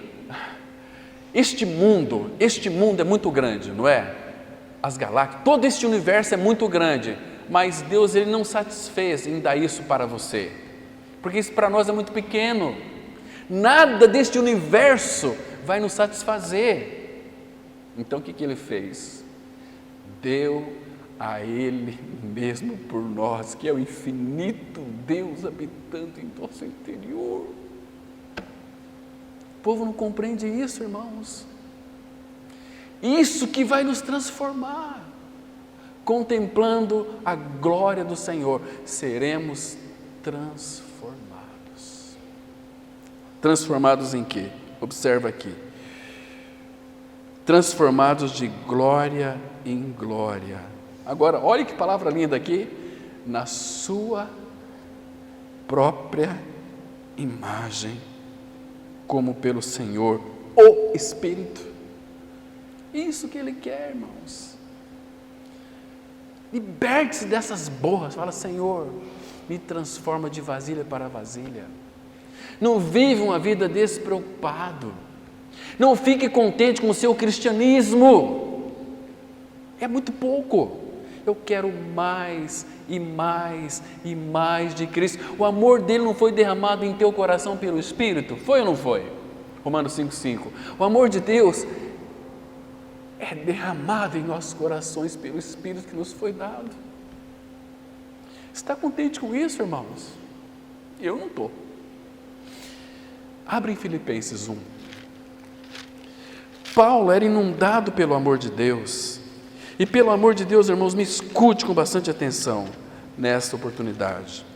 este mundo é muito grande, não é? As galáxias, todo este universo é muito grande, mas Deus Ele não satisfez em dar isso para você, porque isso para nós é muito pequeno. Nada deste universo vai nos satisfazer. Então o que Ele fez? Deu a Ele mesmo por nós, que é o infinito Deus habitando em nosso interior. O povo não compreende isso, irmãos. Isso que vai nos transformar. Contemplando a glória do Senhor, seremos transformados. Transformados em quê? Observa aqui. Transformados de glória em glória. Agora, olha que palavra linda aqui. Na sua própria imagem, como pelo Senhor, o Espírito. Isso que Ele quer, irmãos. Liberte-se dessas borras. Fala: Senhor, me transforma de vasilha para vasilha. Não viva uma vida despreocupado. Não fique contente com o seu cristianismo. É muito pouco. Eu quero mais e mais e mais de Cristo. O amor dele não foi derramado em teu coração pelo Espírito? Foi ou não foi? Romanos 5,5. O amor de Deus é derramado em nossos corações pelo Espírito que nos foi dado. Está contente com isso, irmãos? Eu não estou. Abre em Filipenses 1. Paulo era inundado pelo amor de Deus. E pelo amor de Deus, irmãos, me escute com bastante atenção nesta oportunidade.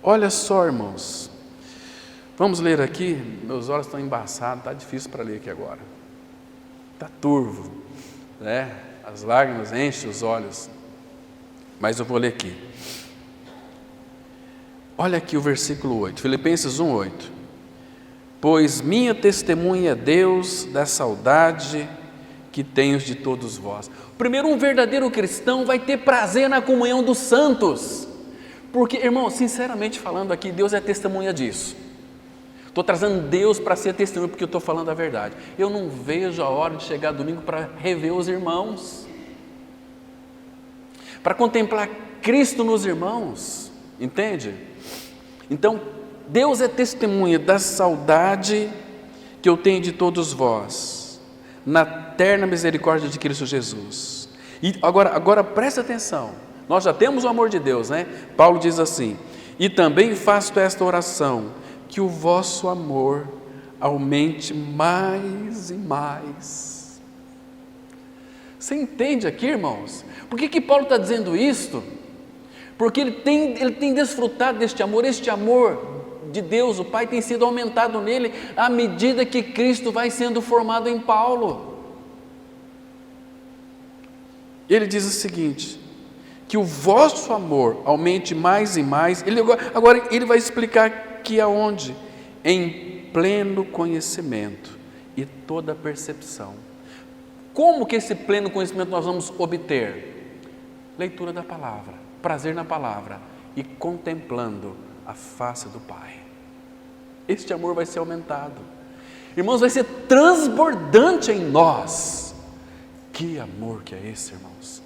Olha só, irmãos. Vamos ler aqui. Meus olhos estão embaçados, está difícil para ler aqui agora. Está turvo, né? As lágrimas enchem os olhos. Mas eu vou ler aqui. Olha aqui o versículo 8, Filipenses 1:8. Pois minha testemunha é Deus da saudade que tenho de todos vós. Primeiro, um verdadeiro cristão vai ter prazer na comunhão dos santos. Porque, irmão, sinceramente falando aqui, Deus é testemunha disso. Estou trazendo Deus para ser testemunha, porque eu estou falando a verdade. Eu não vejo a hora de chegar domingo para rever os irmãos, para contemplar Cristo nos irmãos, entende? Então, Deus é testemunha da saudade que eu tenho de todos vós, na terna misericórdia de Cristo Jesus. E agora presta atenção, nós já temos o amor de Deus, né? Paulo diz assim: e também faço esta oração, que o vosso amor aumente mais e mais. Você entende aqui, irmãos? Por que Paulo está dizendo isto? Porque ele tem desfrutado deste amor. Este amor de Deus, o Pai, tem sido aumentado nele à medida que Cristo vai sendo formado em Paulo. Ele diz o seguinte: que o vosso amor aumente mais e mais. Agora ele vai explicar que aonde? Em pleno conhecimento e toda percepção. Como que esse pleno conhecimento nós vamos obter? Leitura da palavra, prazer na palavra e contemplando a face do Pai. Este amor vai ser aumentado, irmãos, vai ser transbordante em nós. Que amor que é esse, irmãos?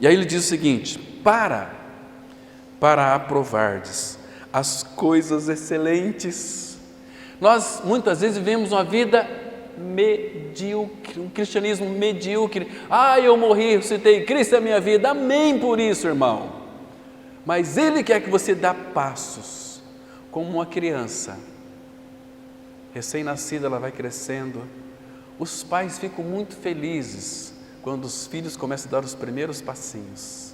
E aí ele diz o seguinte: para aprovardes as coisas excelentes. Nós muitas vezes vivemos uma vida medíocre, um cristianismo medíocre. Eu morri, ressuscitei, Cristo é a minha vida, amém por isso, irmão. Mas Ele quer que você dê passos, como uma criança recém-nascida, ela vai crescendo. Os pais ficam muito felizes quando os filhos começam a dar os primeiros passinhos.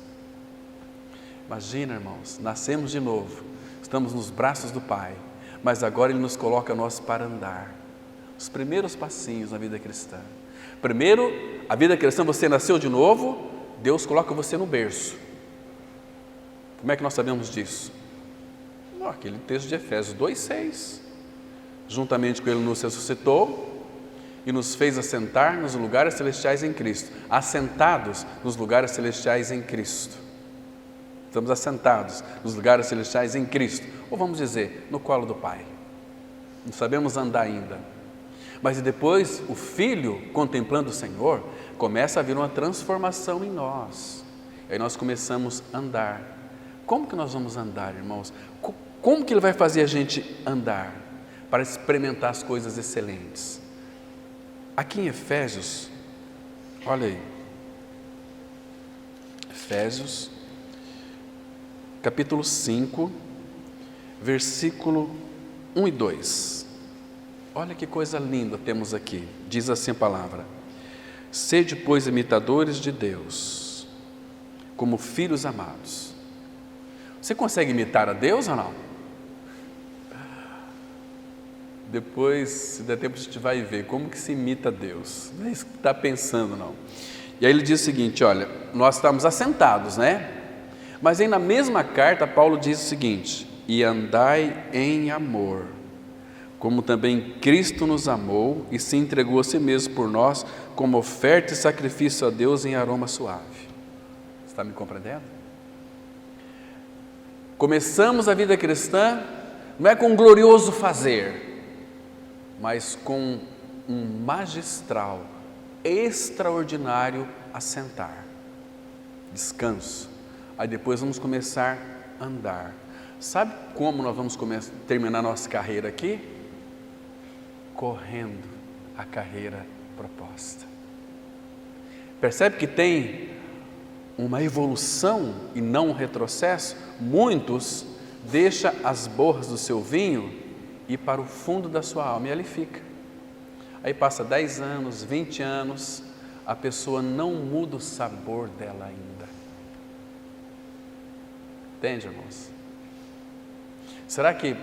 Imagina, irmãos, nascemos de novo, estamos nos braços do Pai, mas agora Ele nos coloca nós para andar. Os primeiros passinhos na vida cristã. Primeiro, a vida cristã, você nasceu de novo, Deus coloca você no berço. Como é que nós sabemos disso? Aquele texto de Efésios 2,6. Juntamente com Ele nos ressuscitou e nos fez assentar nos lugares celestiais em Cristo. Assentados nos lugares celestiais em Cristo. Estamos assentados nos lugares celestiais em Cristo. Ou vamos dizer, no colo do Pai. Não sabemos andar ainda. Mas depois o Filho, contemplando o Senhor, começa a vir uma transformação em nós. E aí nós começamos a andar. Como que nós vamos andar, irmãos? Como que Ele vai fazer a gente andar? Para experimentar as coisas excelentes. Aqui em Efésios, olha aí. Efésios, capítulo 5, versículo 1 e 2. Olha que coisa linda temos aqui. Diz assim a palavra: sede, pois, imitadores de Deus, como filhos amados. Você consegue imitar a Deus ou não? Depois, se der tempo, a gente vai ver como que se imita a Deus. Não é isso que está pensando, não. E aí ele diz o seguinte, olha, nós estamos assentados, né? Mas aí na mesma carta, Paulo diz o seguinte: e andai em amor, como também Cristo nos amou e se entregou a si mesmo por nós, como oferta e sacrifício a Deus em aroma suave. Você está me compreendendo? Começamos a vida cristã, não é com um glorioso fazer, mas com um magistral, extraordinário assentar, descanso. Aí depois vamos começar a andar. Sabe como nós vamos terminar nossa carreira aqui? Correndo a carreira proposta. Percebe que tem uma evolução e não um retrocesso? Muitos deixam as borras do seu vinho ir para o fundo da sua alma e ali fica. Aí passa 10 anos, 20 anos, a pessoa não muda o sabor dela ainda. Entende, irmãos? Será que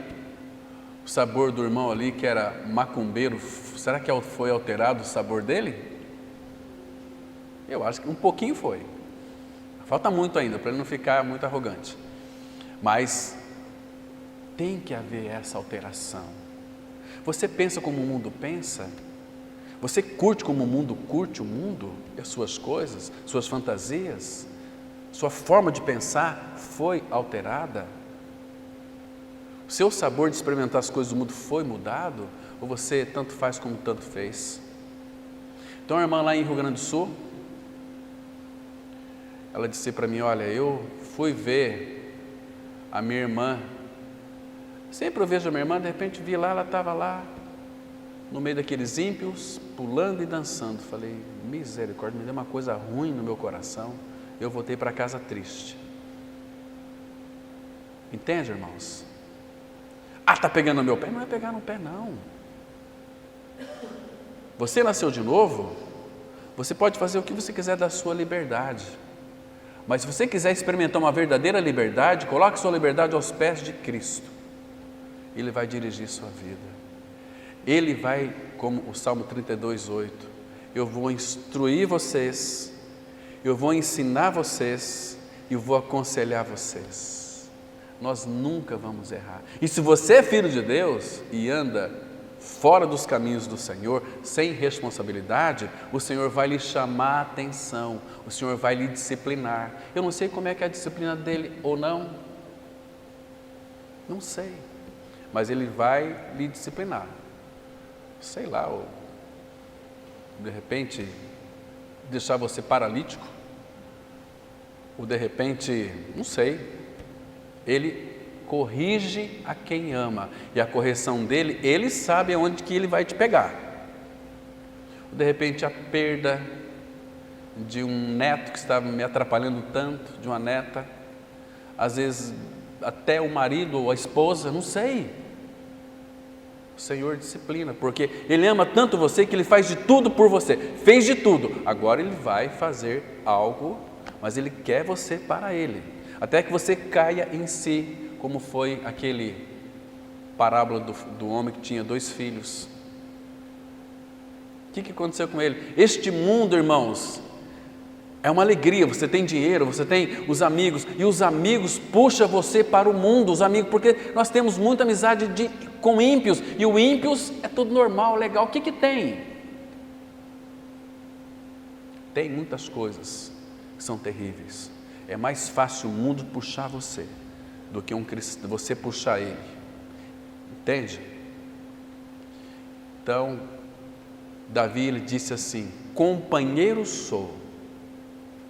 o sabor do irmão ali, que era macumbeiro, será que foi alterado o sabor dele? Eu acho que um pouquinho foi. Falta muito ainda, para ele não ficar muito arrogante. Mas tem que haver essa alteração. Você pensa como o mundo pensa? Você curte como o mundo curte o mundo e as suas coisas, suas fantasias? Sua forma de pensar foi alterada? O seu sabor de experimentar as coisas do mundo foi mudado? Ou você tanto faz como tanto fez? Então a irmã lá em Rio Grande do Sul, ela disse para mim, olha, eu fui ver a minha irmã, sempre eu vejo a minha irmã, de repente vi lá, ela estava lá, no meio daqueles ímpios, pulando e dançando. Falei, misericórdia, me deu uma coisa ruim no meu coração, eu voltei para casa triste. Entende, irmãos? Está pegando no meu pé? Não é pegar no pé, não. Você nasceu de novo, você pode fazer o que você quiser da sua liberdade. Mas se você quiser experimentar uma verdadeira liberdade, coloque sua liberdade aos pés de Cristo. Ele vai dirigir sua vida. Ele vai, como o Salmo 32:8, eu vou instruir vocês, eu vou ensinar vocês e eu vou aconselhar vocês. Nós nunca vamos errar. E se você é filho de Deus e anda fora dos caminhos do Senhor, sem responsabilidade, o Senhor vai lhe chamar a atenção, o Senhor vai lhe disciplinar. Eu não sei como é que é a disciplina dele ou não, não sei, mas Ele vai lhe disciplinar. Sei lá, ou de repente deixar você paralítico, ou de repente, não sei, Ele corrige a quem ama, e a correção dele, Ele sabe aonde que Ele vai te pegar. De repente a perda de um neto que estava me atrapalhando tanto, de uma neta, às vezes até o marido ou a esposa, não sei. O Senhor disciplina, porque Ele ama tanto você que Ele faz de tudo por você, fez de tudo, agora Ele vai fazer algo, mas Ele quer você para Ele, até que você caia em si. como foi aquele parábola do homem que tinha 2 filhos. O que aconteceu com ele? Este mundo, irmãos, é uma alegria. Você tem dinheiro, você tem os amigos, e os amigos puxam você para o mundo, os amigos, porque nós temos muita amizade com ímpios, e o ímpios é tudo normal, legal. O que tem? Tem muitas coisas que são terríveis. É mais fácil o mundo puxar você do que você puxar ele. Entende? Então, Davi, ele disse assim: companheiro sou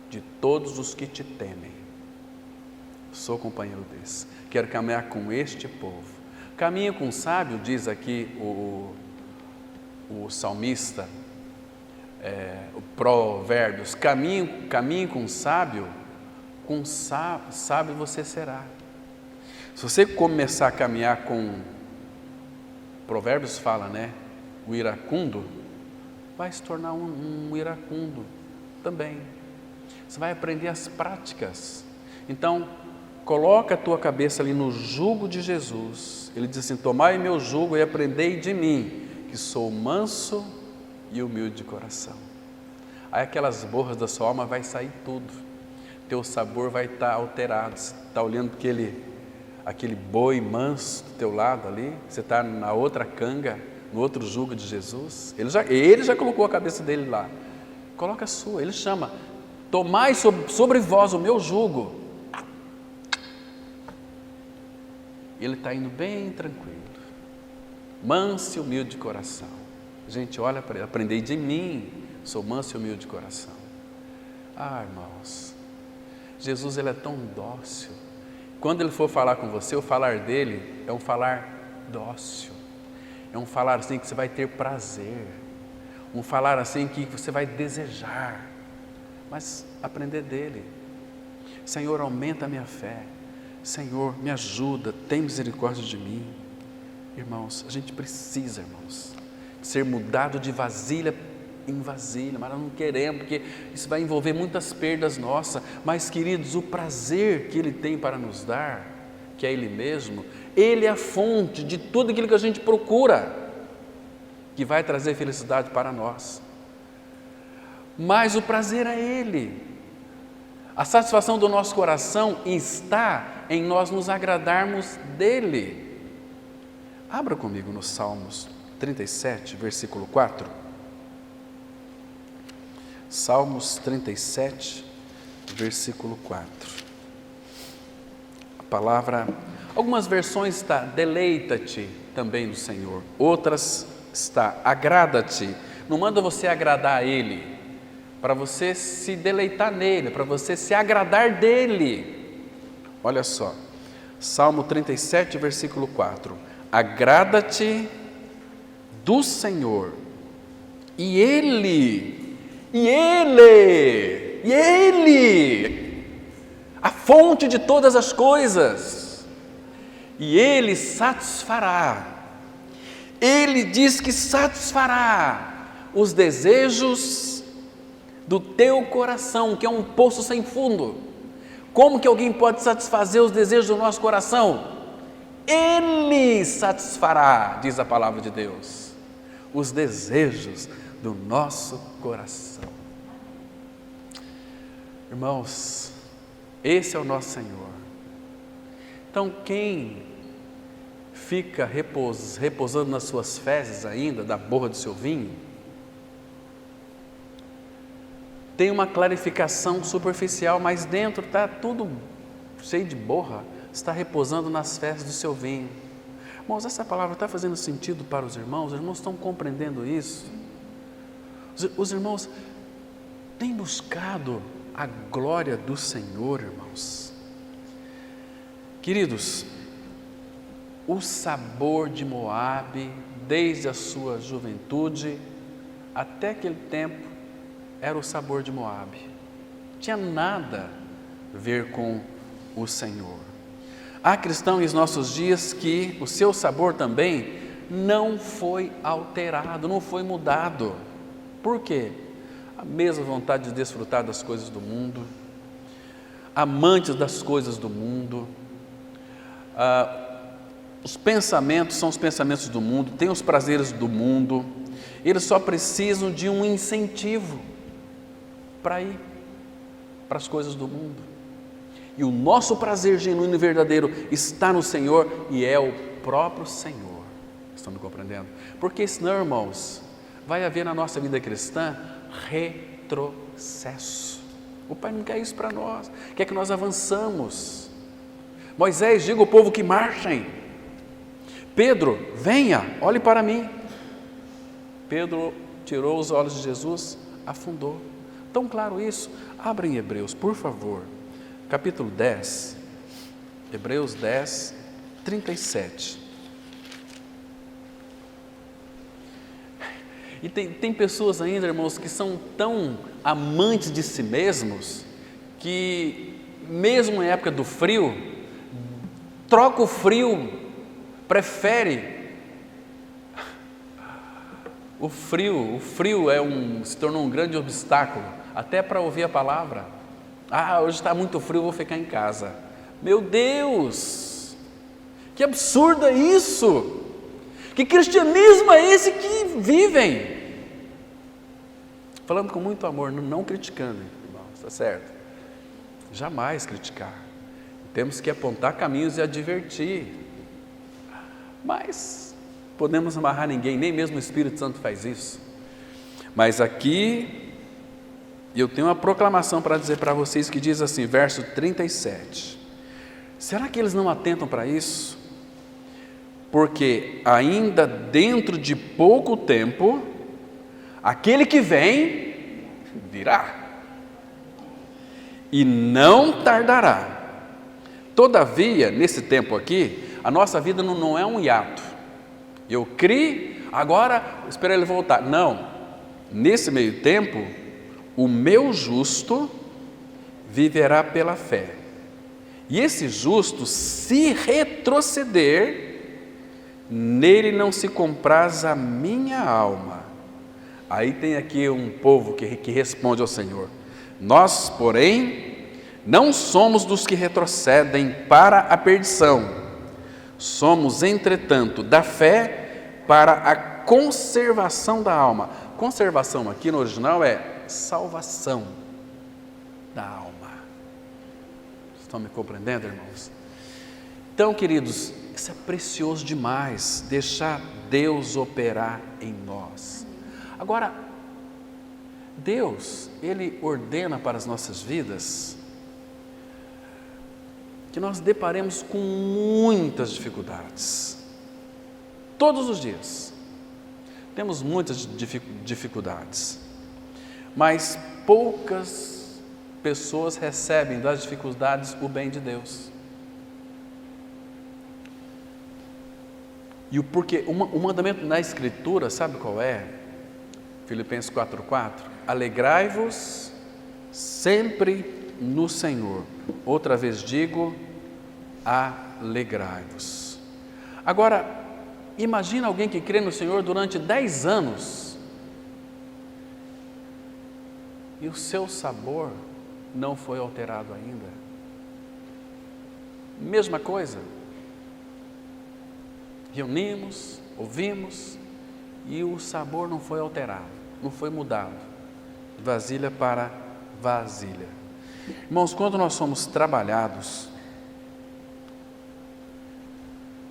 de todos os que te temem. Sou companheiro desse. Quero caminhar com este povo. Caminha com o sábio, diz aqui o salmista, o Provérbios, caminhe com o sábio você será. Se você começar a caminhar com, Provérbios fala, né, o iracundo, vai se tornar um iracundo também. Você vai aprender as práticas. Então, coloca a tua cabeça ali no jugo de Jesus. Ele diz assim: tomai meu jugo e aprendei de mim, que sou manso e humilde de coração. Aí aquelas borras da sua alma vai sair tudo. Teu sabor vai estar alterado. Você está olhando aquele boi manso do teu lado ali, você está na outra canga, no outro jugo de Jesus. Ele já colocou a cabeça dele lá. Coloca a sua. Ele chama: tomai sobre vós o meu jugo. Ele está indo bem tranquilo, manso e humilde de coração. Gente, olha para ele: aprendei de mim, sou manso e humilde de coração. Irmãos, Jesus, ele é tão dócil. Quando ele for falar com você, o falar dele é um falar dócil, é um falar assim que você vai ter prazer, um falar assim que você vai desejar, mas aprender dele. Senhor, aumenta a minha fé. Senhor, me ajuda, tem misericórdia de mim. Irmãos, a gente precisa, irmãos, ser mudado de vasilha em vasilha, mas nós não queremos, porque isso vai envolver muitas perdas nossas. Mas, queridos, o prazer que Ele tem para nos dar, que é Ele mesmo, Ele é a fonte de tudo aquilo que a gente procura, que vai trazer felicidade para nós. Mas o prazer é Ele. A satisfação do nosso coração está em nós nos agradarmos dEle. Abra comigo no Salmos 37, versículo 4. Salmos 37, versículo 4. A palavra, algumas versões está deleita-te também no Senhor, outras está agrada-te. Não manda você agradar a Ele, para você se deleitar nele, para você se agradar dele. Olha só, Salmo 37, versículo 4. Agrada-te do Senhor, e Ele, a fonte de todas as coisas, e Ele satisfará. Ele diz que satisfará os desejos do teu coração, que é um poço sem fundo. Como que alguém pode satisfazer os desejos do nosso coração? Ele satisfará, diz a palavra de Deus, os desejos do nosso coração. Irmãos, esse é o nosso Senhor. Então, quem fica repousando nas suas fezes ainda, da borra do seu vinho, tem uma clarificação superficial, mas dentro está tudo cheio de borra, está repousando nas fezes do seu vinho. Irmãos, essa palavra está fazendo sentido para os irmãos estão compreendendo isso? Os irmãos têm buscado a glória do Senhor, irmãos. Queridos, o sabor de Moabe, desde a sua juventude até aquele tempo, era o sabor de Moabe. Não tinha nada a ver com o Senhor. Há cristãos em nossos dias que o seu sabor também não foi alterado, não foi mudado. Por quê? A mesma vontade de desfrutar das coisas do mundo, amantes das coisas do mundo, Os pensamentos são os pensamentos do mundo, têm os prazeres do mundo, eles só precisam de um incentivo para ir para as coisas do mundo. E o nosso prazer genuíno e verdadeiro está no Senhor e é o próprio Senhor. Estão me compreendendo? Porque senão, irmãos, vai haver na nossa vida cristã retrocesso. O Pai não quer isso para nós, quer que nós avançamos. Moisés, diga ao povo que marchem. Pedro, venha, olhe para mim. Pedro tirou os olhos de Jesus, afundou. Tão claro isso? Abra em Hebreus, por favor, capítulo 10, Hebreus 10, 37. E tem pessoas ainda, irmãos, que são tão amantes de si mesmos, que mesmo em época do frio, troca o frio, prefere o frio se tornou um grande obstáculo, até para ouvir a palavra. Hoje está muito frio, vou ficar em casa. Meu Deus, que absurdo é isso! Que cristianismo é esse que vivem? Falando com muito amor, não criticando, irmãos, está certo? Jamais criticar. Temos que apontar caminhos e advertir. Mas podemos amarrar ninguém, nem mesmo o Espírito Santo faz isso. Mas aqui eu tenho uma proclamação para dizer para vocês que diz assim, verso 37. Será que eles não atentam para isso? Porque ainda dentro de pouco tempo, aquele que vem, virá. E não tardará. Todavia, nesse tempo aqui, a nossa vida não é um hiato. Eu criei, agora espero ele voltar. Não. Nesse meio tempo, o meu justo viverá pela fé. E esse justo, se retroceder, nele não se compraz a minha alma. Aí tem aqui um povo que responde ao Senhor. Nós, porém, não somos dos que retrocedem para a perdição. Somos, entretanto, da fé para a conservação da alma. Conservação aqui no original é salvação da alma. Estão me compreendendo, irmãos? Então, queridos, isso é precioso demais, deixar Deus operar em nós. Agora, Deus, Ele ordena para as nossas vidas que nós deparemos com muitas dificuldades. Todos os dias. Temos muitas dificuldades. Mas poucas pessoas recebem das dificuldades o bem de Deus. E o porquê? O mandamento na Escritura, sabe qual é? Filipenses 4:4. Alegrai-vos sempre no Senhor. Outra vez digo, alegrai-vos. Agora, imagina alguém que crê no Senhor durante 10 anos e o seu sabor não foi alterado ainda. Mesma coisa. Reunimos, ouvimos e o sabor não foi alterado, não foi mudado, de vasilha para vasilha. Irmãos, quando nós somos trabalhados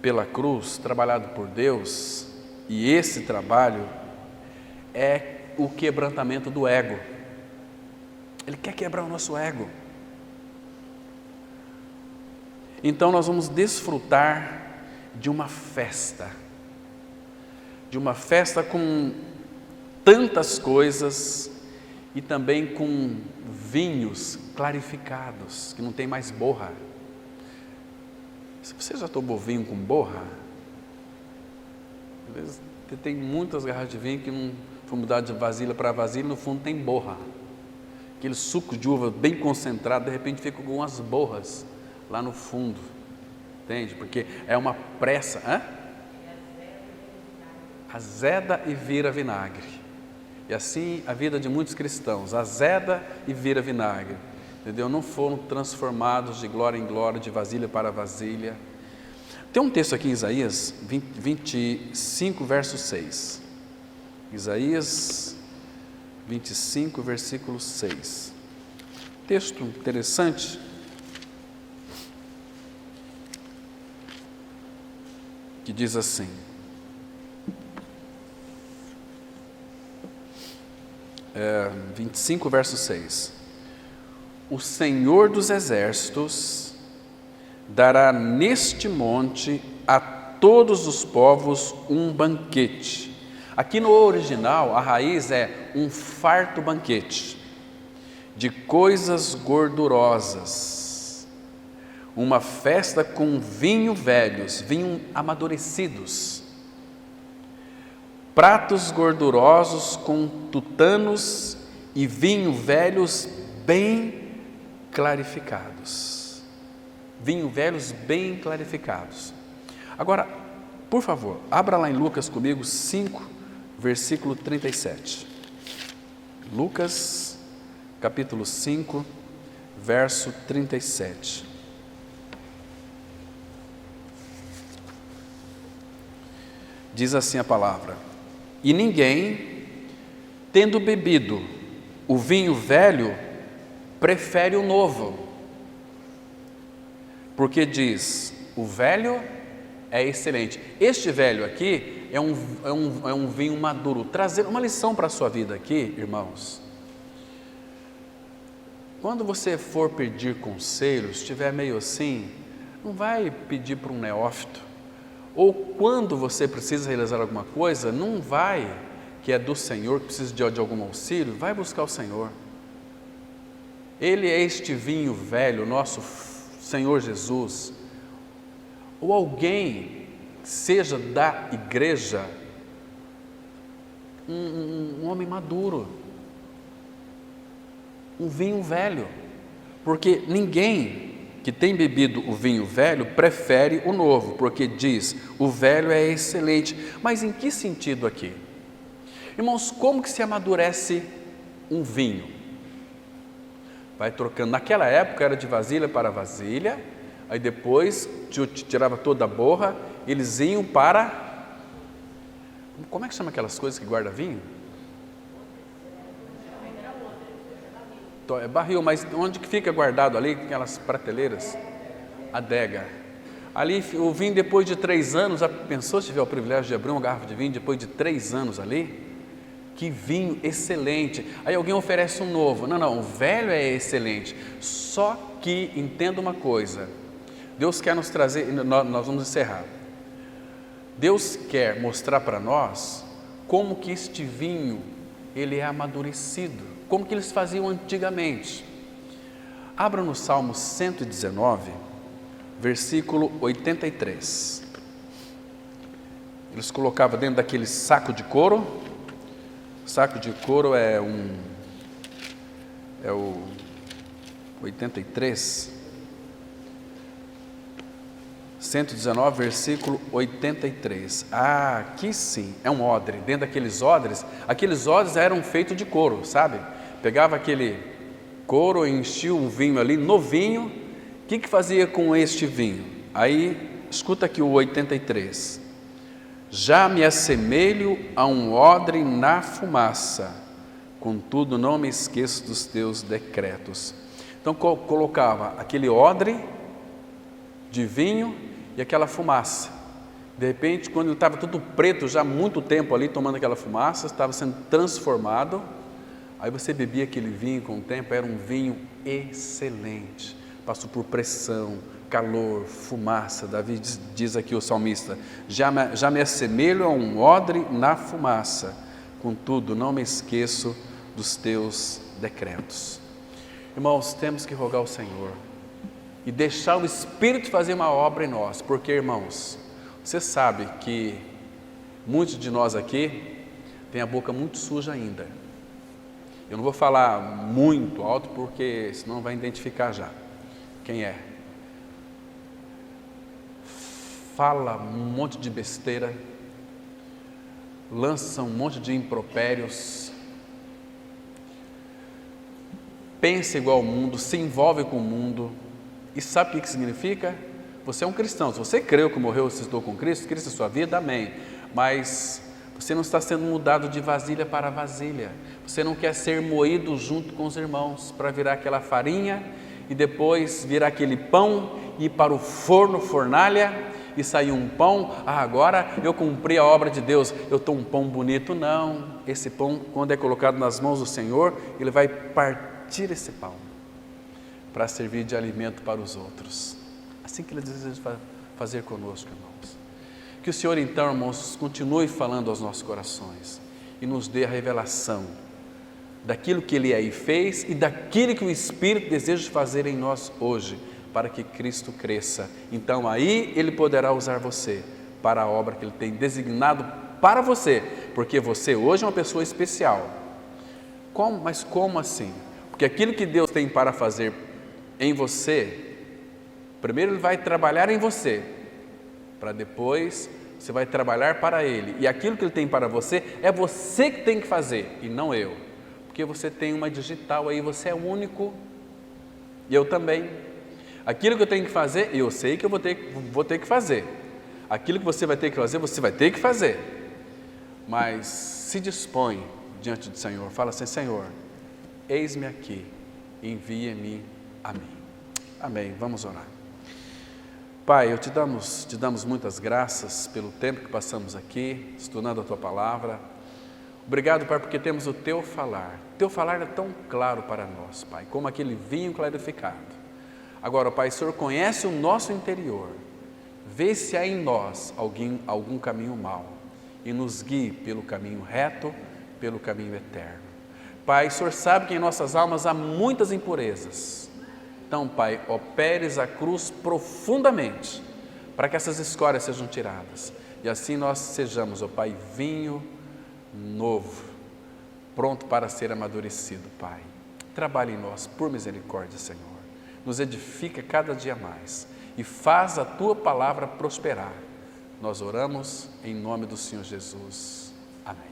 pela cruz, trabalhado por Deus, e esse trabalho é o quebrantamento do ego. Ele quer quebrar o nosso ego. Então nós vamos desfrutar de uma festa com tantas coisas e também com vinhos clarificados, que não tem mais borra. Se você já tomou vinho com borra, às vezes tem muitas garrafas de vinho que não foi mudado de vasilha para vasilha, no fundo tem borra. Aquele suco de uva bem concentrado, de repente fica com umas borras lá no fundo. Entende? Porque é uma pressa. Azeda e vira vinagre. E assim a vida de muitos cristãos, azeda e vira vinagre. Entendeu? Não foram transformados de glória em glória, de vasilha para vasilha. Tem um texto aqui em Isaías 25, verso 6. Isaías 25, versículo 6. Texto interessante. Que diz assim: 25, verso 6. O Senhor dos Exércitos dará neste monte a todos os povos um banquete. Aqui no original, a raiz é um farto banquete de coisas gordurosas, uma festa com vinho velhos, vinho amadurecidos, pratos gordurosos com tutanos e vinho velhos bem clarificados. Vinho velhos bem clarificados. Agora, por favor, abra lá em Lucas comigo 5, versículo 37. Lucas, capítulo 5, verso 37. Diz assim a palavra: e ninguém, tendo bebido o vinho velho, prefere o novo, porque diz, o velho é excelente. Este velho aqui é um vinho maduro. Trazendo uma lição para a sua vida aqui, irmãos. Quando você for pedir conselhos, estiver meio assim, não vai pedir para um neófito. Ou quando você precisa realizar alguma coisa, não vai, que é do Senhor, que precisa de algum auxílio, vai buscar o Senhor. Ele é este vinho velho, nosso Senhor Jesus. Ou alguém, seja da igreja, um homem maduro, um vinho velho, porque ninguém que tem bebido o vinho velho prefere o novo, porque diz, o velho é excelente. Mas em que sentido aqui? Irmãos, como que se amadurece um vinho? Vai trocando, naquela época era de vasilha para vasilha, aí depois tirava toda a borra, eles iam para, como é que chama aquelas coisas que guarda vinho? É barril, mas onde que fica guardado ali, aquelas prateleiras? Adega. Ali o vinho depois de 3 anos, já pensou se tiver o privilégio de abrir uma garrafa de vinho depois de 3 anos ali? Que vinho excelente. Aí alguém oferece um novo. Não, o velho é excelente. Só que, entenda uma coisa, Deus quer nos trazer, nós vamos encerrar. Deus quer mostrar para nós como que este vinho, ele é amadurecido. Como que eles faziam antigamente. Abra no Salmo 119, versículo 83. Eles colocavam dentro daquele saco de couro. Saco de couro é o 83. 119, versículo 83. Ah, aqui sim, é um odre. Dentro daqueles odres, aqueles odres eram feitos de couro, sabe? Pegava aquele couro, enchia um vinho ali, novinho. O que fazia com este vinho? Aí, escuta aqui o 83. Já me assemelho a um odre na fumaça, contudo não me esqueço dos teus decretos. Então colocava aquele odre de vinho e aquela fumaça. De repente, quando estava tudo preto, já há muito tempo ali tomando aquela fumaça, estava sendo transformado. Aí você bebia aquele vinho com o tempo, era um vinho excelente. Passou por pressão, calor, fumaça. Davi diz aqui o salmista, já me assemelho a um odre na fumaça, contudo não me esqueço dos teus decretos. Irmãos, temos que rogar ao Senhor e deixar o Espírito fazer uma obra em nós, porque, irmãos, você sabe que muitos de nós aqui têm a boca muito suja ainda. Eu não vou falar muito alto, porque senão vai identificar já quem é. Fala um monte de besteira, lança um monte de impropérios, pensa igual ao mundo, se envolve com o mundo. E sabe o que significa? Você é um cristão, se você creu que morreu e ressuscitou com Cristo, Cristo é a sua vida, amém. Mas você não está sendo mudado de vasilha para vasilha. Você não quer ser moído junto com os irmãos para virar aquela farinha e depois virar aquele pão e ir para o forno, fornalha e sair um pão. Agora eu cumpri a obra de Deus, eu estou um pão bonito. Não, esse pão, quando é colocado nas mãos do Senhor, Ele vai partir esse pão para servir de alimento para os outros. Assim que Ele deseja fazer conosco, irmãos. Que o Senhor então, irmãos, continue falando aos nossos corações e nos dê a revelação daquilo que Ele aí fez e daquilo que o Espírito deseja fazer em nós hoje, para que Cristo cresça. Então aí Ele poderá usar você para a obra que Ele tem designado para você, porque você hoje é uma pessoa especial. Mas como assim? Porque aquilo que Deus tem para fazer em você, primeiro Ele vai trabalhar em você, para depois você vai trabalhar para Ele. E aquilo que Ele tem para você, é você que tem que fazer e não eu. Porque você tem uma digital aí, você é único e eu também. Aquilo que eu tenho que fazer, eu sei que eu vou ter que fazer. Aquilo que você vai ter que fazer, você vai ter que fazer. Mas se dispõe diante do Senhor, fala assim: Senhor, eis-me aqui, envia-me a mim. Amém, vamos orar. Pai, te damos muitas graças pelo tempo que passamos aqui, estudando a Tua Palavra. Obrigado, Pai, porque temos o Teu falar. Teu falar é tão claro para nós, Pai, como aquele vinho clarificado. Agora, Pai, o Senhor conhece o nosso interior, vê se há em nós algum caminho mau e nos guie pelo caminho reto, pelo caminho eterno. Pai, o Senhor sabe que em nossas almas há muitas impurezas. Então, Pai, operes a cruz profundamente para que essas escórias sejam tiradas e assim nós sejamos, ó Pai, vinho novo, pronto para ser amadurecido, Pai. Trabalhe em nós por misericórdia, Senhor. Nos edifica cada dia mais e faz a Tua palavra prosperar. Nós oramos em nome do Senhor Jesus. Amém.